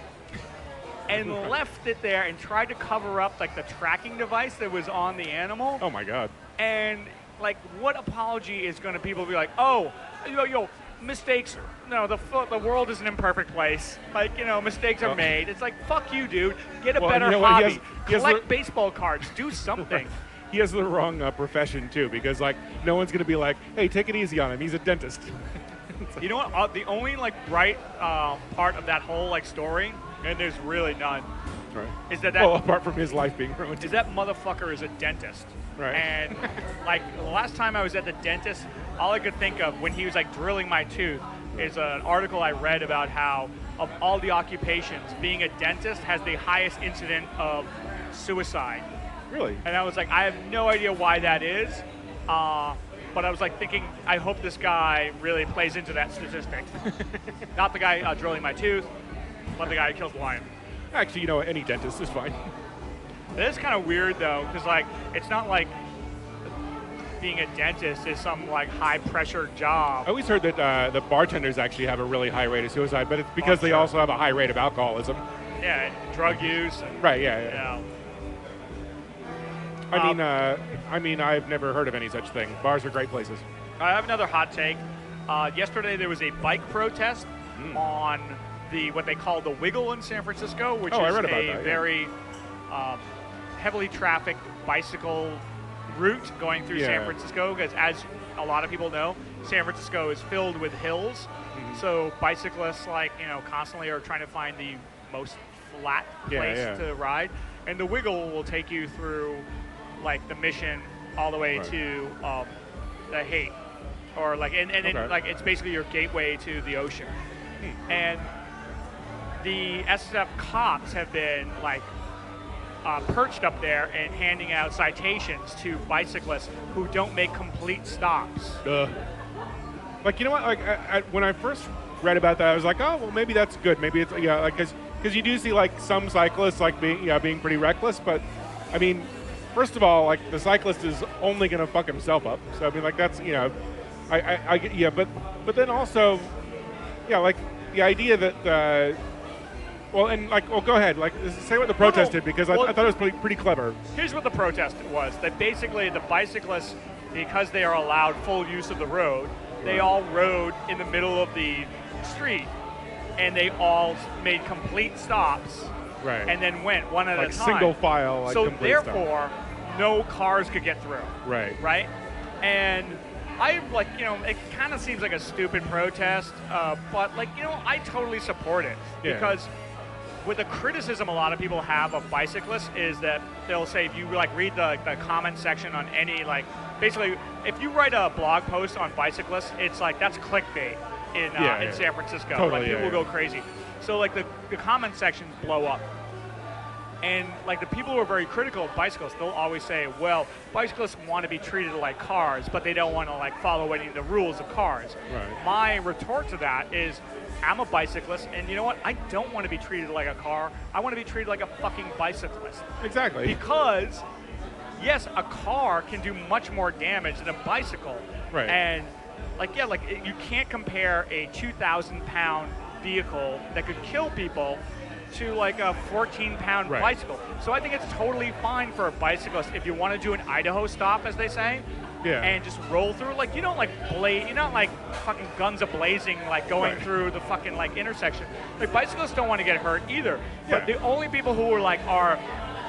and left it there and tried to cover up like the tracking device that was on the animal. Oh my God. And like, what apology is going to people be like, oh, yo, mistakes, no, the world is an imperfect place. Like, mistakes are made. It's like, fuck you, dude. Get a better hobby. Collect baseball cards. Do something. He has the wrong profession, too, because, like, no one's going to be like, hey, take it easy on him. He's a dentist. You know what? The only, like, bright part of that whole, like, story, and there's really none, right. is that well, apart from his life being ruined. Is that motherfucker is a dentist. Right. And, like, the last time I was at the dentist, all I could think of when he was, like, drilling my tooth is an article I read about how, of all the occupations, being a dentist has the highest incident of suicide. Really? And I was like, I have no idea why that is, but I was like thinking, I hope this guy really plays into that statistic. Not the guy drilling my tooth, but the guy who kills the lion. Actually, any dentist is fine. It is kind of weird though, because like it's not like being a dentist is some like high pressure job. I always heard that the bartenders actually have a really high rate of suicide, but it's because they also have a high rate of alcoholism. Yeah, and drug use. And, right. Yeah. I mean, I've never heard of any such thing. Bars are great places. I have another hot take. Yesterday there was a bike protest on what they call the Wiggle in San Francisco, which is a very heavily trafficked bicycle route going through San Francisco. Because as a lot of people know, San Francisco is filled with hills, so bicyclists constantly are trying to find the most flat place to ride, and the Wiggle will take you through like the Mission all the way to the Haight, or like and like it's basically your gateway to the ocean. And the SF cops have been like perched up there and handing out citations to bicyclists who don't make complete stops. Like, what? Like when I first read about that, I was like, oh well, maybe that's good. Maybe it's because you do see like some cyclists like being pretty reckless, but I mean. First of all, like the cyclist is only going to fuck himself up. So I mean, like that's but then also, like the idea that go ahead, like say what the protest did because I thought it was pretty clever. Here's what the protest was: that basically the bicyclists, because they are allowed full use of the road, they all rode in the middle of the street, and they all made complete stops. Right. And then went one at a time. Single file. Like so therefore, no cars could get through. Right. Right. And I it kind of seems like a stupid protest, but I totally support it because with the criticism a lot of people have of bicyclists is that they'll say if you read the comment section on any basically if you write a blog post on bicyclists, it's like that's clickbait in San Francisco. Totally, people go crazy. So the comment sections blow up. And the people who are very critical of bicyclists, they'll always say, well, bicyclists want to be treated like cars, but they don't want to follow any of the rules of cars. Right. My retort to that is, I'm a bicyclist, and you know what? I don't want to be treated like a car. I want to be treated like a fucking bicyclist. Exactly. Because, yes, a car can do much more damage than a bicycle. Right. And you can't compare a 2,000-pound vehicle that could kill people to a 14-pound bicycle. So I think it's totally fine for a bicyclist if you want to do an Idaho stop, as they say, and just roll through. You don't you're not fucking guns a-blazing going through the fucking intersection. Bicyclists don't want to get hurt either. But the only people who are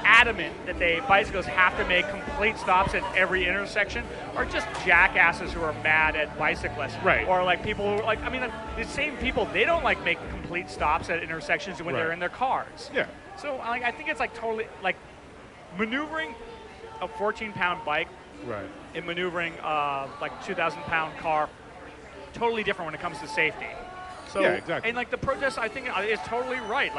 adamant that bicyclists have to make complete stops at every intersection are just jackasses who are mad at bicyclists. Right. Or people who the same people, they don't make complete stops at intersections when they're in their cars. Yeah. So I think it's totally maneuvering a 14-pound bike and maneuvering 2,000-pound car, totally different when it comes to safety. So exactly. And the protest I think is totally right.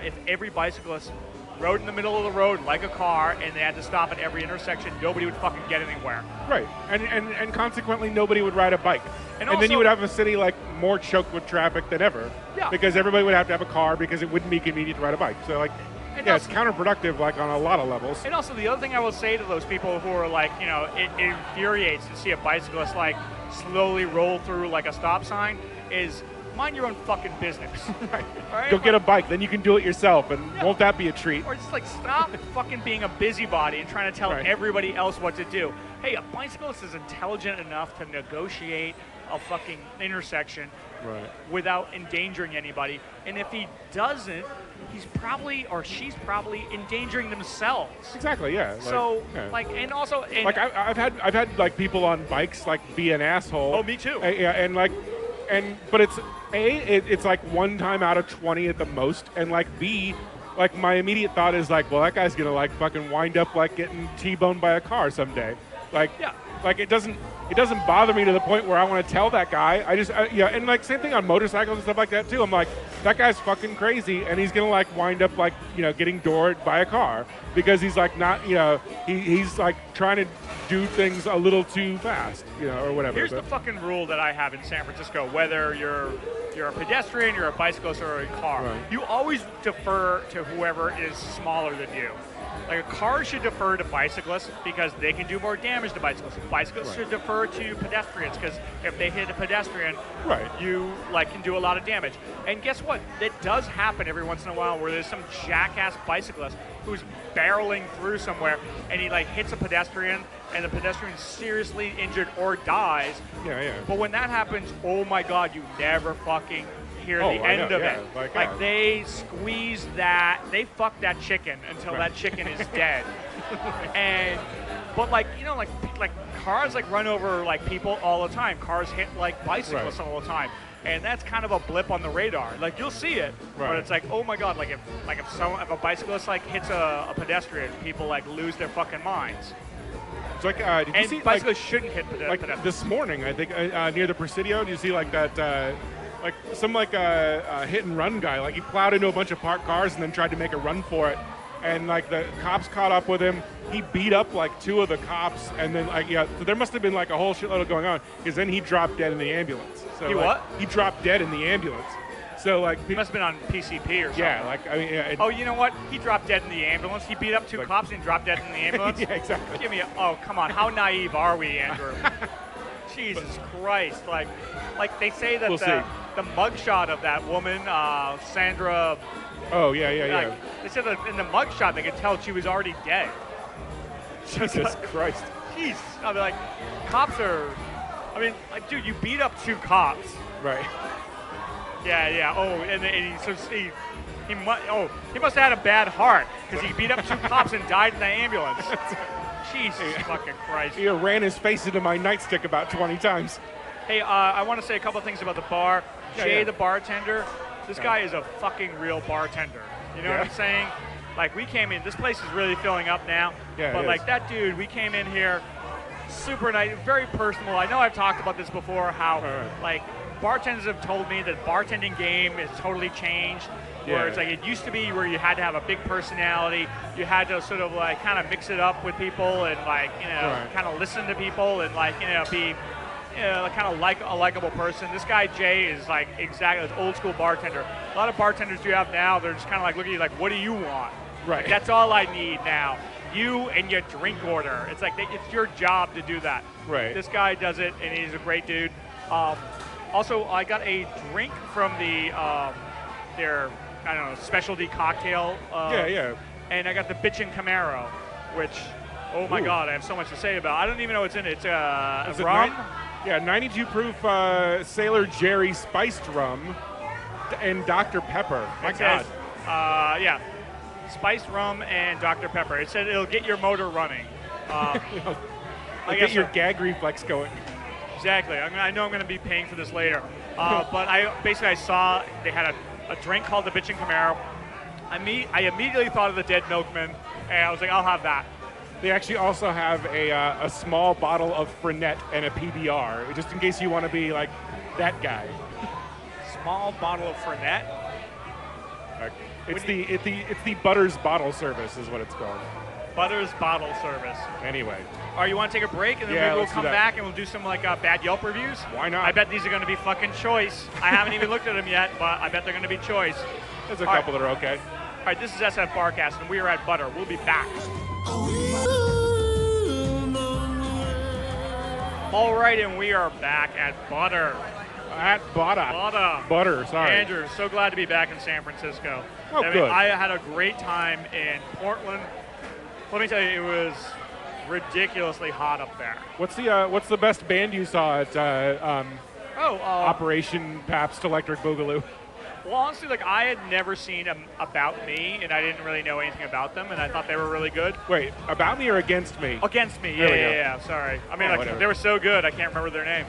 If every bicyclist rode in the middle of the road like a car and they had to stop at every intersection, nobody would fucking get anywhere. Right. And consequently nobody would ride a bike. And then you would have a city more choked with traffic than ever. Yeah. Because everybody would have to have a car because it wouldn't be convenient to ride a bike. So it's counterproductive on a lot of levels. And also the other thing I will say to those people who are it infuriates to see a bicyclist slowly roll through a stop sign is mind your own fucking business. Right. All right? Go get a bike, then you can do it yourself, and won't that be a treat? Or just like stop fucking being a busybody and trying to tell Right. everybody else what to do. Hey, a bicyclist is intelligent enough to negotiate a fucking intersection Right. without endangering anybody. And if he doesn't, he's probably or she's probably endangering themselves. Exactly. Yeah. Like, So, yeah. like, and also, and like I've had like people on bikes like be an asshole. Oh, me too. Yeah, but it's it's like one time out of 20 at the most, and like B, like my immediate thought is like, well, that guy's gonna like fucking wind up like getting T-boned by a car someday. Like, Yeah. like it doesn't bother me to the point where I want to tell that guy. I just yeah, and like same thing on motorcycles and stuff like that too. I'm like, that guy's fucking crazy, and he's gonna like wind up like getting doored by a car because he's like not he's like trying to do things a little too fast, or whatever. here's the fucking rule that I have in San Francisco. Whether you're a pedestrian, you're a bicyclist, or a car, Right. you always defer to whoever is smaller than you. Like a car should defer to bicyclists because they can do more damage to bicyclists. Bicyclists Right. should defer to pedestrians because if they hit a pedestrian, Right. you like can do a lot of damage. And guess what? It does happen every once in a while where there's some jackass bicyclist who's barreling through somewhere and he like hits a pedestrian and the pedestrian's seriously injured or dies. Yeah. But when that happens, oh my God, you never fucking hear Oh, the I end know, of yeah, it. like, Like yeah. they squeeze that, they fuck that chicken until Right. that chicken is dead. But like like cars like run over like people all the time. Cars hit like bicyclists Right. all the time. And that's kind of a blip on the radar. Like you'll see it, but Right. it's like, oh my God! Like if a bicyclist like hits a pedestrian, people like lose their fucking minds. It's like did you And see bicyclists shouldn't hit pedestrians. like this morning? I think near the Presidio. Do you see like that? Like some hit and run guy. Like he plowed into a bunch of parked cars and then tried to make a run for it. And like the cops caught up with him. He beat up like two of the cops, and then so there must have been like a whole shitload of going on. Because then he dropped dead in the ambulance. So He like, what? He dropped dead in the ambulance. So like He must have been on PCP or something. yeah, like I mean yeah. Oh, you know what? He dropped dead in the ambulance. He beat up two Like- cops and dropped dead in the ambulance. Yeah, exactly. Give me oh, come on. How naive are we, Andrew? Jesus Christ. Like they say that We'll see. the mugshot of that woman, Sandra, Oh yeah. like, they said that in the mugshot they could tell she was already dead. Jesus Christ. Jeez. I mean, like, cops are, I mean, like, dude, you beat up two cops. Right. Yeah. Oh, and he must have had a bad heart because he beat up two cops and died in the ambulance. Jesus fucking Christ. He ran his face into my nightstick about 20 times. Hey, I want to say a couple of things about the bar. Yeah, Jay, yeah. the bartender, this guy is a fucking real bartender. You know what I'm saying? Like, we came in, this place is really filling up now. Yeah, but it like is. that dude, we came in here, super nice, very personal. I know I've talked about this before, how Right. like bartenders have told me that bartending game has totally changed. Where Yeah. it's like it used to be where you had to have a big personality, you had to sort of like kind of mix it up with people and like Right. kind of listen to people and like be kind of like a likable person. This guy Jay is like exactly an old school bartender. A lot of bartenders you have now, they're just kind of like looking at you like, what do you want? Right. Like, that's all I need now. You and your drink order. It's like it's your job to do that. Right. This guy does it, and he's a great dude. Also, I got a drink from their specialty cocktail. Yeah. And I got the Bitchin' Camaro, which, oh my Ooh. God, I have so much to say about. I don't even know what's in it. It's Is it rum. 92 proof Sailor Jerry spiced rum and Dr. Pepper. My It God. says, spiced rum and Dr. Pepper. It said it'll get your motor running. I Get guess your gag reflex going. exactly. I know I'm going to be paying for this later. But I saw they had a drink called the Bitchin' Camaro. I immediately thought of the Dead Milkman, and I was like, I'll have that. They actually also have a small bottle of Fernet and a PBR, just in case you want to be like that guy. Small bottle of Fernet. It's the Butter's bottle service is what it's called. Butter's bottle service. Anyway, All right, you want to take a break, and then Yeah, maybe we'll let's do come that. back and we'll do some bad Yelp reviews? Why not? I bet these are going to be fucking choice. I haven't even looked at them yet, but I bet they're going to be choice. there's a All right. couple that are okay. All right, this is SF Barkast, and we are at Butter. We'll be back. All right, and we are back at Butter. At Butter. Butter, sorry. Andrew, so glad to be back in San Francisco. Oh, good. I had a great time in Portland. Let me tell you, it was ridiculously hot up there. What's the best band you saw at Operation Pabst Electric Boogaloo? Well, honestly, like I had never seen About Me, and I didn't really know anything about them, and I thought they were really good. Wait, About Me or Against Me? Against Me, yeah. Sorry, I mean, they were so good, I can't remember their name.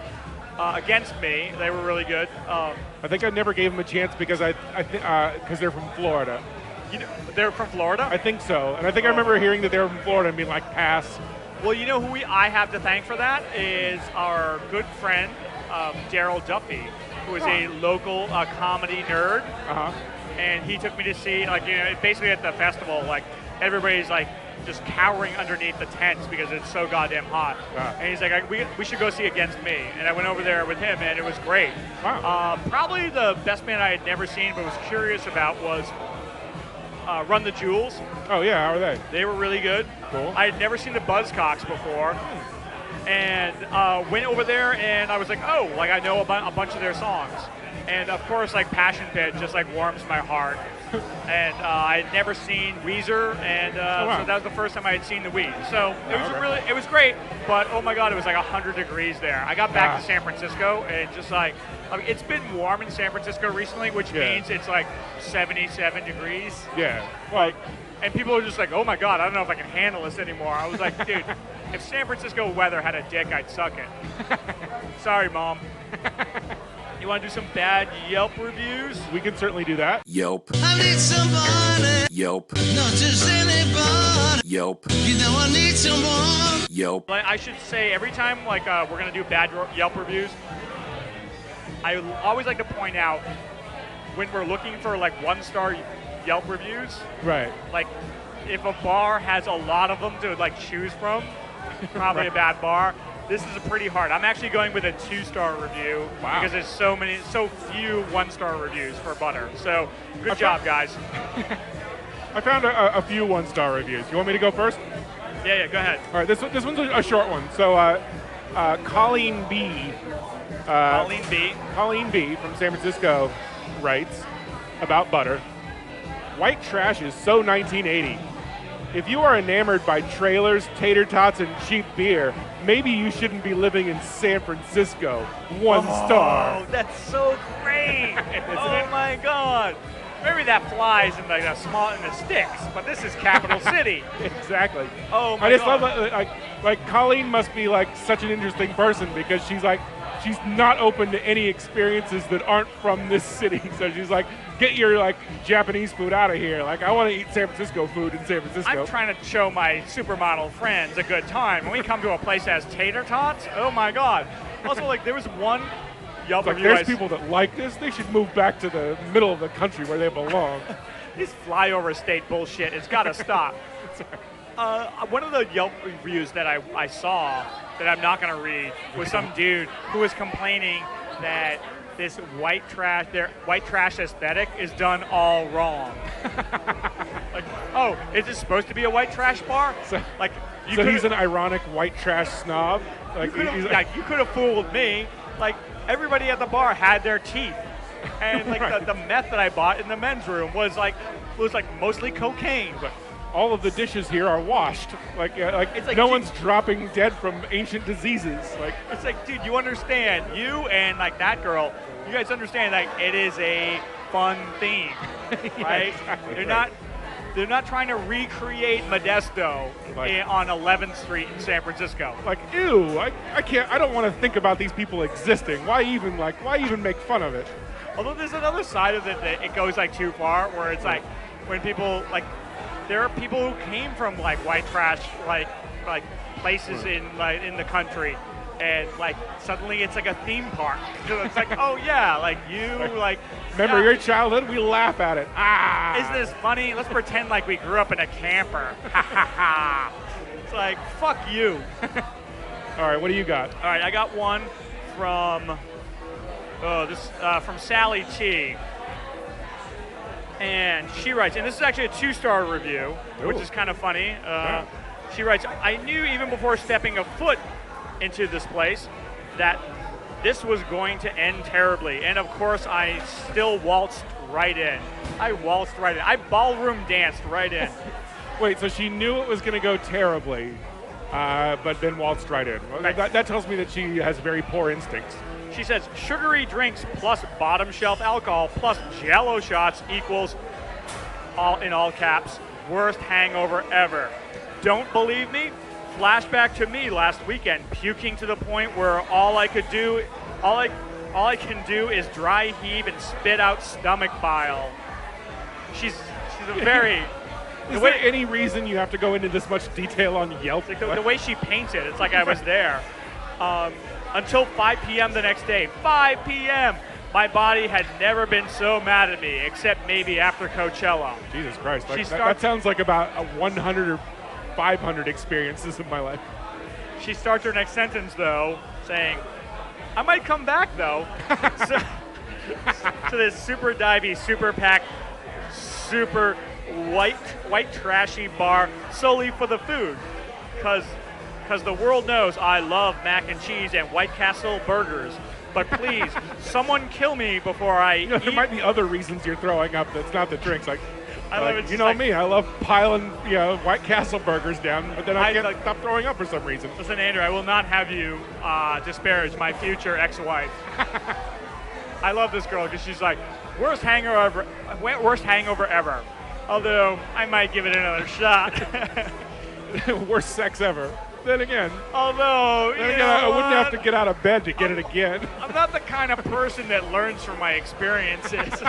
Against Me, they were really good. I think I never gave them a chance because because they're from Florida. They're from Florida? I think so, and I think I remember hearing that they were from Florida and being like, pass. Well, you know who I have to thank for that is our good friend Daryl Duffy, who is a local comedy nerd, and he took me to see, basically at the festival, like everybody's like just cowering underneath the tents because it's so goddamn hot. Wow. And he's like, we should go see Against Me, and I went over there with him, and it was great. Wow. Probably the best band I had never seen but was curious about was Run the Jewels. Oh yeah, how are they? They were really good. Cool. I had never seen the Buzzcocks before. And went over there, and I was like, oh, like I know a bunch of their songs. And of course, like Passion Pit just like warms my heart. And I had never seen Weezer, and so that was the first time I had seen the Weezer. So it was great, but oh my God, it was like 100 degrees there. I got back to San Francisco, and just like, I mean, it's been warm in San Francisco recently, which means it's like 77 degrees. Yeah. Well, and people are just like, oh my God, I don't know if I can handle this anymore. I was like, dude, if San Francisco weather had a dick, I'd suck it. Sorry, Mom. You want to do some bad Yelp reviews? We can certainly do that. Yelp. I need somebody. Yelp. Not just anybody. Yelp. You know I need someone. Yelp. I should say every time we're going to do bad Yelp reviews, I always like to point out when we're looking for like 1-star Yelp reviews. Right. Like if a bar has a lot of them to like choose from, probably a bad bar. This is pretty hard. I'm actually going with a 2-star review because there's so few 1-star reviews for Butter. So good job, guys. I found a few 1-star reviews. You want me to go first? Yeah, go ahead. All right, this one's a short one. So Colleen B. Colleen B. from San Francisco writes about Butter. White trash is so 1980. If you are enamored by trailers, tater tots, and cheap beer, maybe you shouldn't be living in San Francisco. 1 star. Oh, that's so great. Oh my God. Maybe that flies in like in the sticks, but this is capital city. Exactly. Oh my God. I just love like Colleen must be like such an interesting person because she's not open to any experiences that aren't from this city. So she's like, get your like Japanese food out of here. Like I want to eat San Francisco food in San Francisco. I'm trying to show my supermodel friends a good time. When we come to a place that has tater tots, oh my God. Also, like there was one Yelp review. There's people that like this. They should move back to the middle of the country where they belong. This flyover state bullshit. It's got to stop. One of the Yelp reviews that I saw that I'm not going to read was some dude who was complaining that this white trash aesthetic is done all wrong. Like, oh, is this supposed to be a white trash bar? So he's he's an ironic white trash snob. Like you could have fooled me. Like everybody at the bar had their teeth, and like the meth that I bought in the men's room was like mostly cocaine. But all of the dishes here are washed. It's like no one's dropping dead from ancient diseases. Like it's like, dude, you understand? You and like that girl, you guys understand? Like it is a fun theme, right? Exactly, They're not trying to recreate Modesto on 11th Street in San Francisco. Like, ew! I can't. I don't want to think about these people existing. Why even make fun of it? Although there's another side of it that it goes like too far, where it's like when people like. There are people who came from like white trash like places in the country, and like suddenly it's like a theme park. It's like, oh yeah, like you like. Remember your childhood? We laugh at it. Isn't this funny? Let's pretend like we grew up in a camper. Ha ha ha. It's like fuck you. All right, what do you got? All right, I got one from from Sally T. And she writes, and this is actually a 2-star review, which is kind of funny. She writes, I knew even before stepping a foot into this place that this was going to end terribly. And of course, I still waltzed right in. I waltzed right in. I ballroom danced right in. Wait, so she knew it was going to go terribly, but then waltzed right in. Well, Right. that tells me that she has very poor instincts. She says sugary drinks plus bottom shelf alcohol plus Jell-O shots equals, all in all caps, worst hangover ever. Don't believe me? Flashback to me last weekend, puking to the point where all I can do is dry heave and spit out stomach bile. She's a very. Is there any reason you have to go into this much detail on Yelp? Like the way she paints it, it's like I was there. Until 5 p.m. the next day. 5 p.m. My body had never been so mad at me, except maybe after Coachella. Jesus Christ. Like, She that sounds like about a 100 or 500 experiences in my life. She starts her next sentence, though, saying, I might come back, though. to this super divey, super packed, super white trashy bar solely for the food. Because the world knows I love mac and cheese and White Castle burgers. But please, someone kill me before I eat. There might be other reasons you're throwing up that's not the drinks. Like, I love it. you know me, I love piling White Castle burgers down, but then I can't stop throwing up for some reason. Listen, Andrew, I will not have you disparage my future ex-wife. I love this girl because she's like, worst hangover ever. Although, I might give it another shot. Worst sex ever. Then again, Although, I wouldn't have to get out of bed to get it again. I'm not the kind of person that learns from my experiences.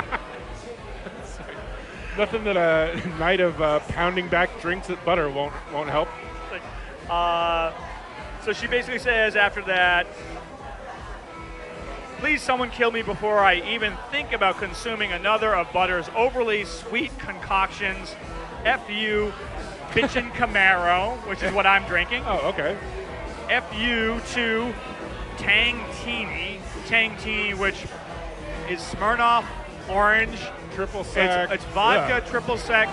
Nothing that a night of pounding back drinks at Butter won't help. So she basically says after that, please someone kill me before I even think about consuming another of Butter's overly sweet concoctions. F.U. Bitchin' Camaro, which is what I'm drinking. Oh, okay. F.U. to Tang Teeny, which is Smirnoff Orange. Triple sec. It's vodka, triple sec,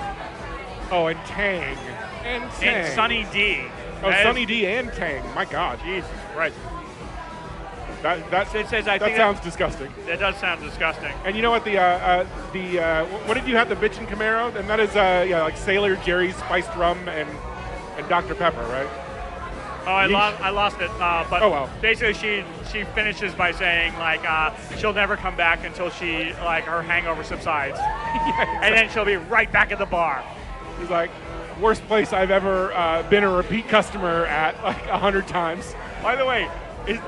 Oh, and Tang. And Tang. and Sunny D. Oh, That Sunny is- D and Tang. My God. Jesus Christ. That It says, I think sounds disgusting. that does sound disgusting. And you know what what did you have, the Bitchin' Camaro? And that is like Sailor Jerry's spiced rum and Dr. Pepper, right? Oh, I lost it. But Oh, well. basically, she finishes by saying like she'll never come back until she her hangover subsides, and then she'll be right back at the bar. He's like, worst place I've ever been a repeat customer at, like 100 times. By the way,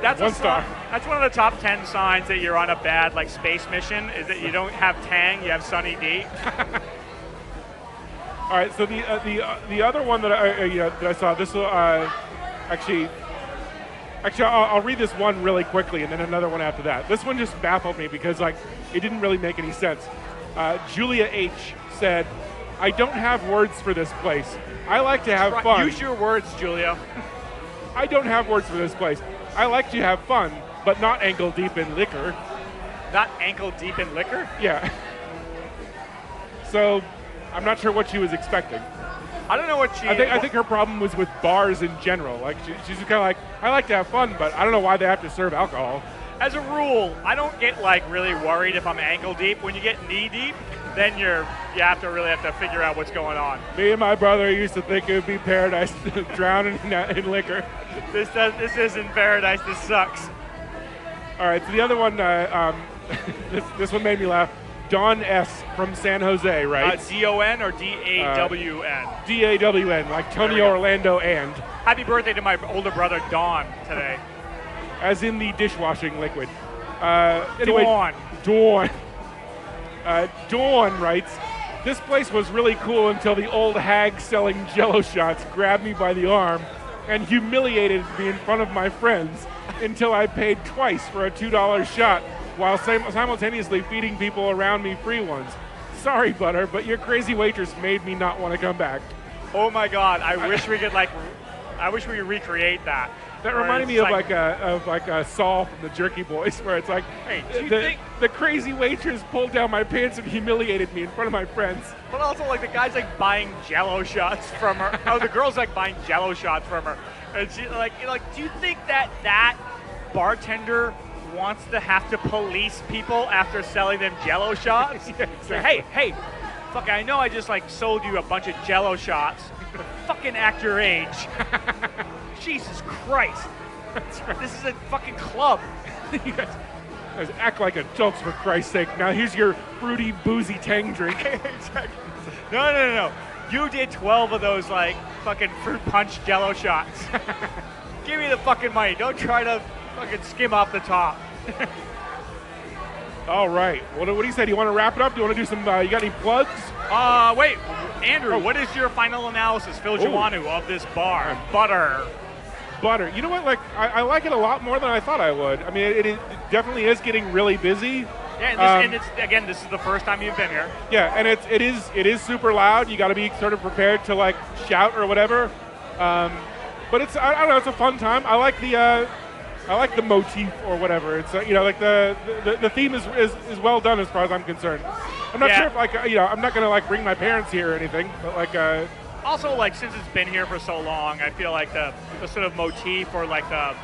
that's One star. That's one of the top 10 signs that you're on a bad space mission. Is that you don't have Tang, you have Sunny D. All right, so the other one that I saw, this will actually I'll read this one really quickly and then another one after that. This one just baffled me because it didn't really make any sense. Julia H said, I don't have words for this place. I like to have fun. Use your words, Julia. I don't have words for this place. I like to have fun, but not ankle deep in liquor. Not ankle deep in liquor? Yeah. So, I'm not sure what she was expecting. I don't know what she... I think her problem was with bars in general. Like she's kind of like, I like to have fun, but I don't know why they have to serve alcohol. As a rule, I don't get really worried if I'm ankle deep. When you get knee deep, then you have to figure out what's going on. Me and my brother used to think it would be paradise drowning in liquor. This isn't paradise. This sucks. All right, so the other one, this one made me laugh. Dawn S. from San Jose, right? D-O-N or D-A-W-N? D-A-W-N, like Tony Orlando and. Happy birthday to my older brother, Dawn, today. As in the dishwashing liquid. Anyway, Dawn. Dawn. Dawn writes, this place was really cool until the old hag selling Jell-O shots grabbed me by the arm and humiliated me in front of my friends until I paid twice for a $2 shot while simultaneously feeding people around me free ones. Sorry, Butter, but your crazy waitress made me not want to come back. Oh my God! I wish we could I wish we could recreate that. That Where reminded it's me of a Saul from the Jerky Boys, where it's like, Hey, do you think? the crazy waitress pulled down my pants and humiliated me in front of my friends. But also, the guy's buying Jell-O shots from her. Oh, the girl's buying Jell-O shots from her, and she do you think that bartender wants to have to police people after selling them Jello shots. Yeah, exactly. Hey, fuck! I know I just like sold you a bunch of Jello shots. But fucking act your age. Jesus Christ! That's right. This is a fucking club. You guys act like adults, for Christ's sake. Now here's your fruity, boozy Tang drink. Exactly. No. You did 12 of those like fucking fruit punch Jello shots. Give me the fucking money. Don't try to fucking skim off the top. All right. What do you say? Do you want to wrap it up? Do you want to do some? You got any plugs? Wait, Andrew. What is your final analysis, Phil Joannou, of this bar, Butter? Butter. You know what? Like I like it a lot more than I thought I would. I mean, it definitely is getting really busy. Yeah, and it's again, this is the first time you've been here. Yeah, and it is super loud. You got to be sort of prepared to like shout or whatever. But it's I don't know. It's a fun time. I like the motif or whatever. It's like the theme is well done as far as I'm concerned. I'm not sure if like I'm not gonna like bring my parents here or anything, but like. Also, like since it's been here for so long, I feel like the sort of motif or like the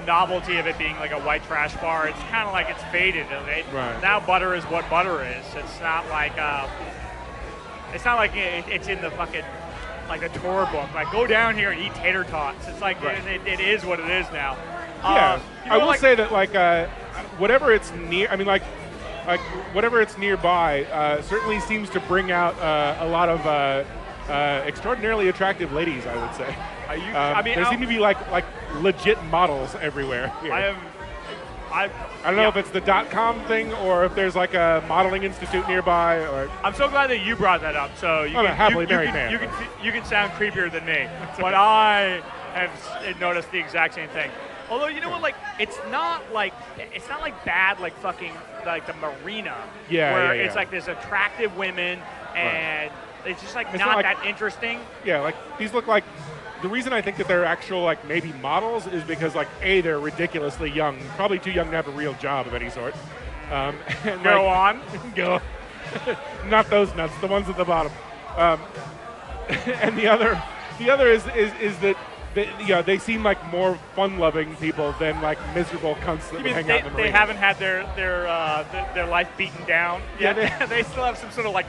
novelty of it being like a white trash bar, it's kind of like it's faded. Right. Now Butter is what Butter is. It's not like it's in the fucking like a tour book. Like go down here and eat tater tots. It's like it is what it is now. Yeah, I will say that like whatever it's near. I mean like whatever it's nearby certainly seems to bring out a lot of extraordinarily attractive ladies. I would say. There seem to be like legit models everywhere here. I don't know if it's the .com thing or if there's like a modeling institute nearby. Or I'm so glad that you brought that up. So you I'm a happily married man. You can sound creepier than me, but I have noticed the exact same thing. Although you know what, like it's not like bad like fucking like the marina, where it's like there's attractive women and it's just like not that interesting. Yeah, like these look like. The reason I think that they're actual, like, maybe models is because, like, A, they're ridiculously young, probably too young to have a real job of any sort. And Go on. Go. Not those nuts, the ones at the bottom. And the other is that they seem like more fun-loving people than, like, miserable cunts that would hang out in the marina. They haven't had their life beaten down yet. Yeah, they still have some sort of like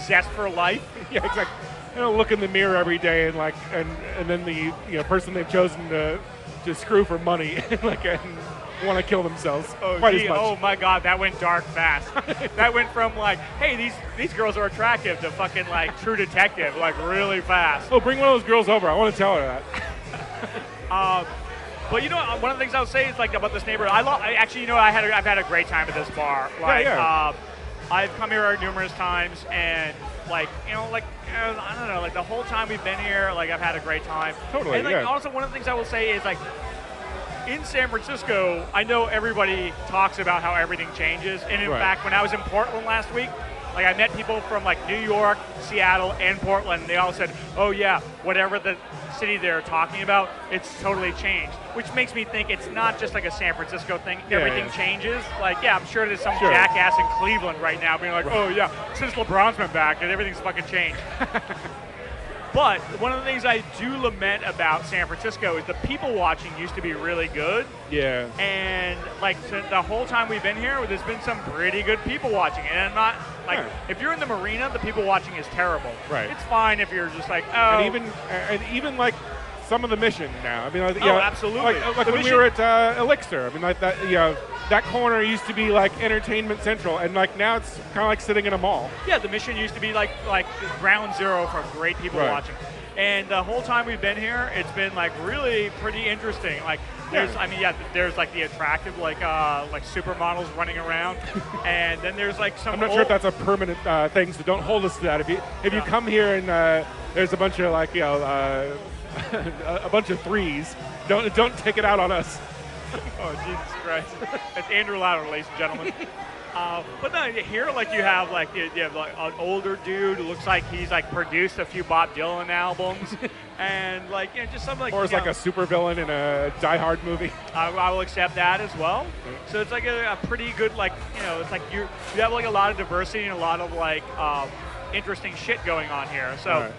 zest for life. Yeah, exactly. Look in the mirror every day and then the person they've chosen to screw for money and want to kill themselves quite as much. Oh my God, that went dark fast. That went from like, hey, these girls are attractive to fucking like True Detective, like really fast. Oh, bring one of those girls over. I want to tell her that. But you know, one of the things I would say is like about this neighborhood. I've had a great time at this bar. Like, I've come here numerous times and I don't know, like the whole time we've been here, like I've had a great time. Totally. And also one of the things I will say is like in San Francisco, I know everybody talks about how everything changes, and in fact, when I was in Portland last week, like I met people from like New York, Seattle, and Portland. And they all said, "Oh yeah, whatever the city they're talking about, it's totally changed." Which makes me think it's not just like a San Francisco thing. Everything changes. Like I'm sure there's some jackass in Cleveland right now being like, "Oh yeah, since LeBron's been back, and everything's fucking changed." But one of the things I do lament about San Francisco is the people watching used to be really good. Yeah. And like the whole time we've been here, there's been some pretty good people watching. And I'm not like, if you're in the marina, the people watching is terrible. Right. It's fine if you're just like, oh. And even like some of the mission now. I mean, absolutely. Like when we were at Elixir. I mean, like that. That corner used to be like entertainment central, and like now it's kind of like sitting in a mall. Yeah, the mission used to be like ground zero for great people watching. And the whole time we've been here, it's been like really pretty interesting. Like there's like the attractive like supermodels running around, and then there's like some. I'm not sure if that's a permanent thing, so don't hold us to that. If you come here and there's a bunch of like a bunch of threes, don't take it out on us. Oh, Jesus Christ. That's Andrew Lauder, ladies and gentlemen. But no, here like you have like an older dude who looks like he's like produced a few Bob Dylan albums, and like just something like. Or is like a supervillain in a Die Hard movie. I will accept that as well. So it's like a pretty good it's like you have like a lot of diversity and a lot of like interesting shit going on here. So.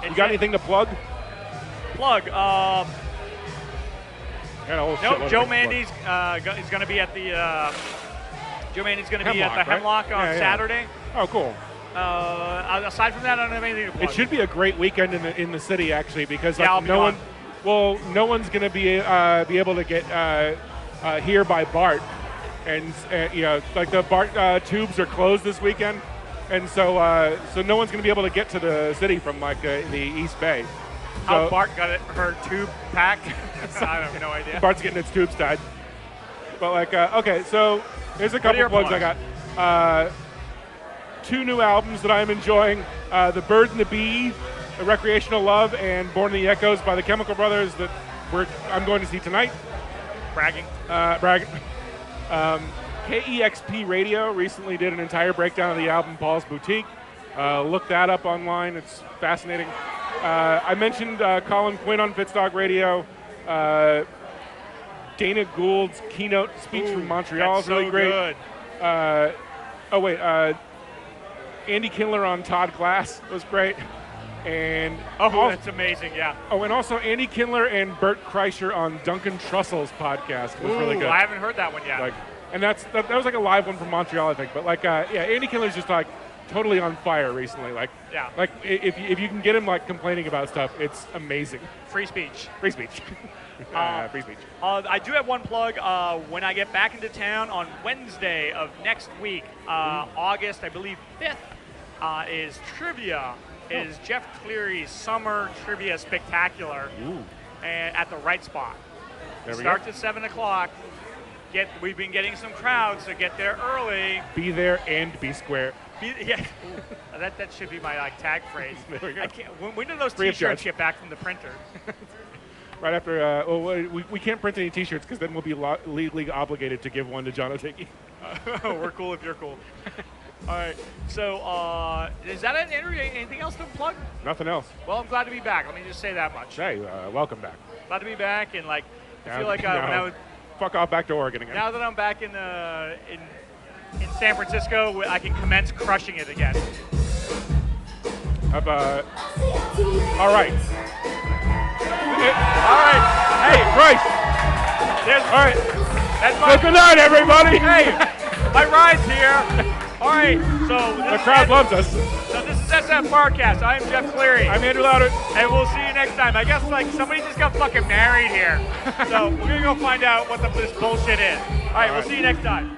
You got anything to plug? Got a whole Nope, shitload of Joe things Mandy's is going to be at the Joe Mandy's going to be at the Hemlock, Hemlock right? on Yeah. Saturday. Oh, cool. Aside from that, I don't have anything to plug. It should be a great weekend in the city actually because Yeah, I'll like, be no gone. one, well, no one's gonna be able to get here by BART, and you know, like the BART tubes are closed this weekend, and so no one's gonna be able to get to the city from like the East Bay. How So Bart got her tube packed? I have no idea. BART's getting its tubes tied. But like, okay, so here's a What are couple your plugs I got. 2 new albums that I'm enjoying: The Bird and the Bee, A Recreational Love, and Born in the Echoes by the Chemical Brothers that I'm going to see tonight. Bragging. Bragging. KEXP Radio recently did an entire breakdown of the album Paul's Boutique. Look that up online. It's fascinating. I mentioned Colin Quinn on Fitzdog Radio. Dana Gould's keynote speech from Montreal That's is really so great. good. Andy Kindler on Todd Glass was great. And That's amazing, yeah. and also Andy Kindler and Bert Kreischer on Duncan Trussell's podcast was really good. I haven't heard that one yet. Like, and that was like a live one from Montreal, I think. But like, Andy Kindler's just like totally on fire recently. Like, Yeah. like if you can get him like complaining about stuff, it's amazing. Free speech. Free speech. Free speech. I do have one plug. When I get back into town on Wednesday of next week, August, I believe, 5th, is trivia. Is Jeff Cleary's Summer Trivia Spectacular and at the Right Spot. There we Starts go. at 7 o'clock. We've been getting some crowds, so get there early. Be there and be square. Yeah, that should be my tag phrase. There we go. I can't. When do those Free of T-shirts charge. get back from the printer? Right after, we can't print any T-shirts because then we'll be legally obligated to give one to John Otake. We're cool if you're cool. All right. So is that it, Andrew? Anything else to plug? Nothing else. Well, I'm glad to be back. Let me just say that much. Hey, welcome back. Glad to be back, and I feel like now, when I was, fuck off back to Oregon again. now that I'm back in San Francisco, I can commence crushing it again. All right. All right. Hey, Bryce. All right. That's Well, good night, everybody. Hey, my ride's here. All right. So The crowd loves us. So this is SFBarkast. I'm Jeff Cleary. I'm Andrew Louder. And we'll see you next time. I guess somebody just got fucking married here. So we're gonna go find out what this bullshit is. All right, we'll see you next time.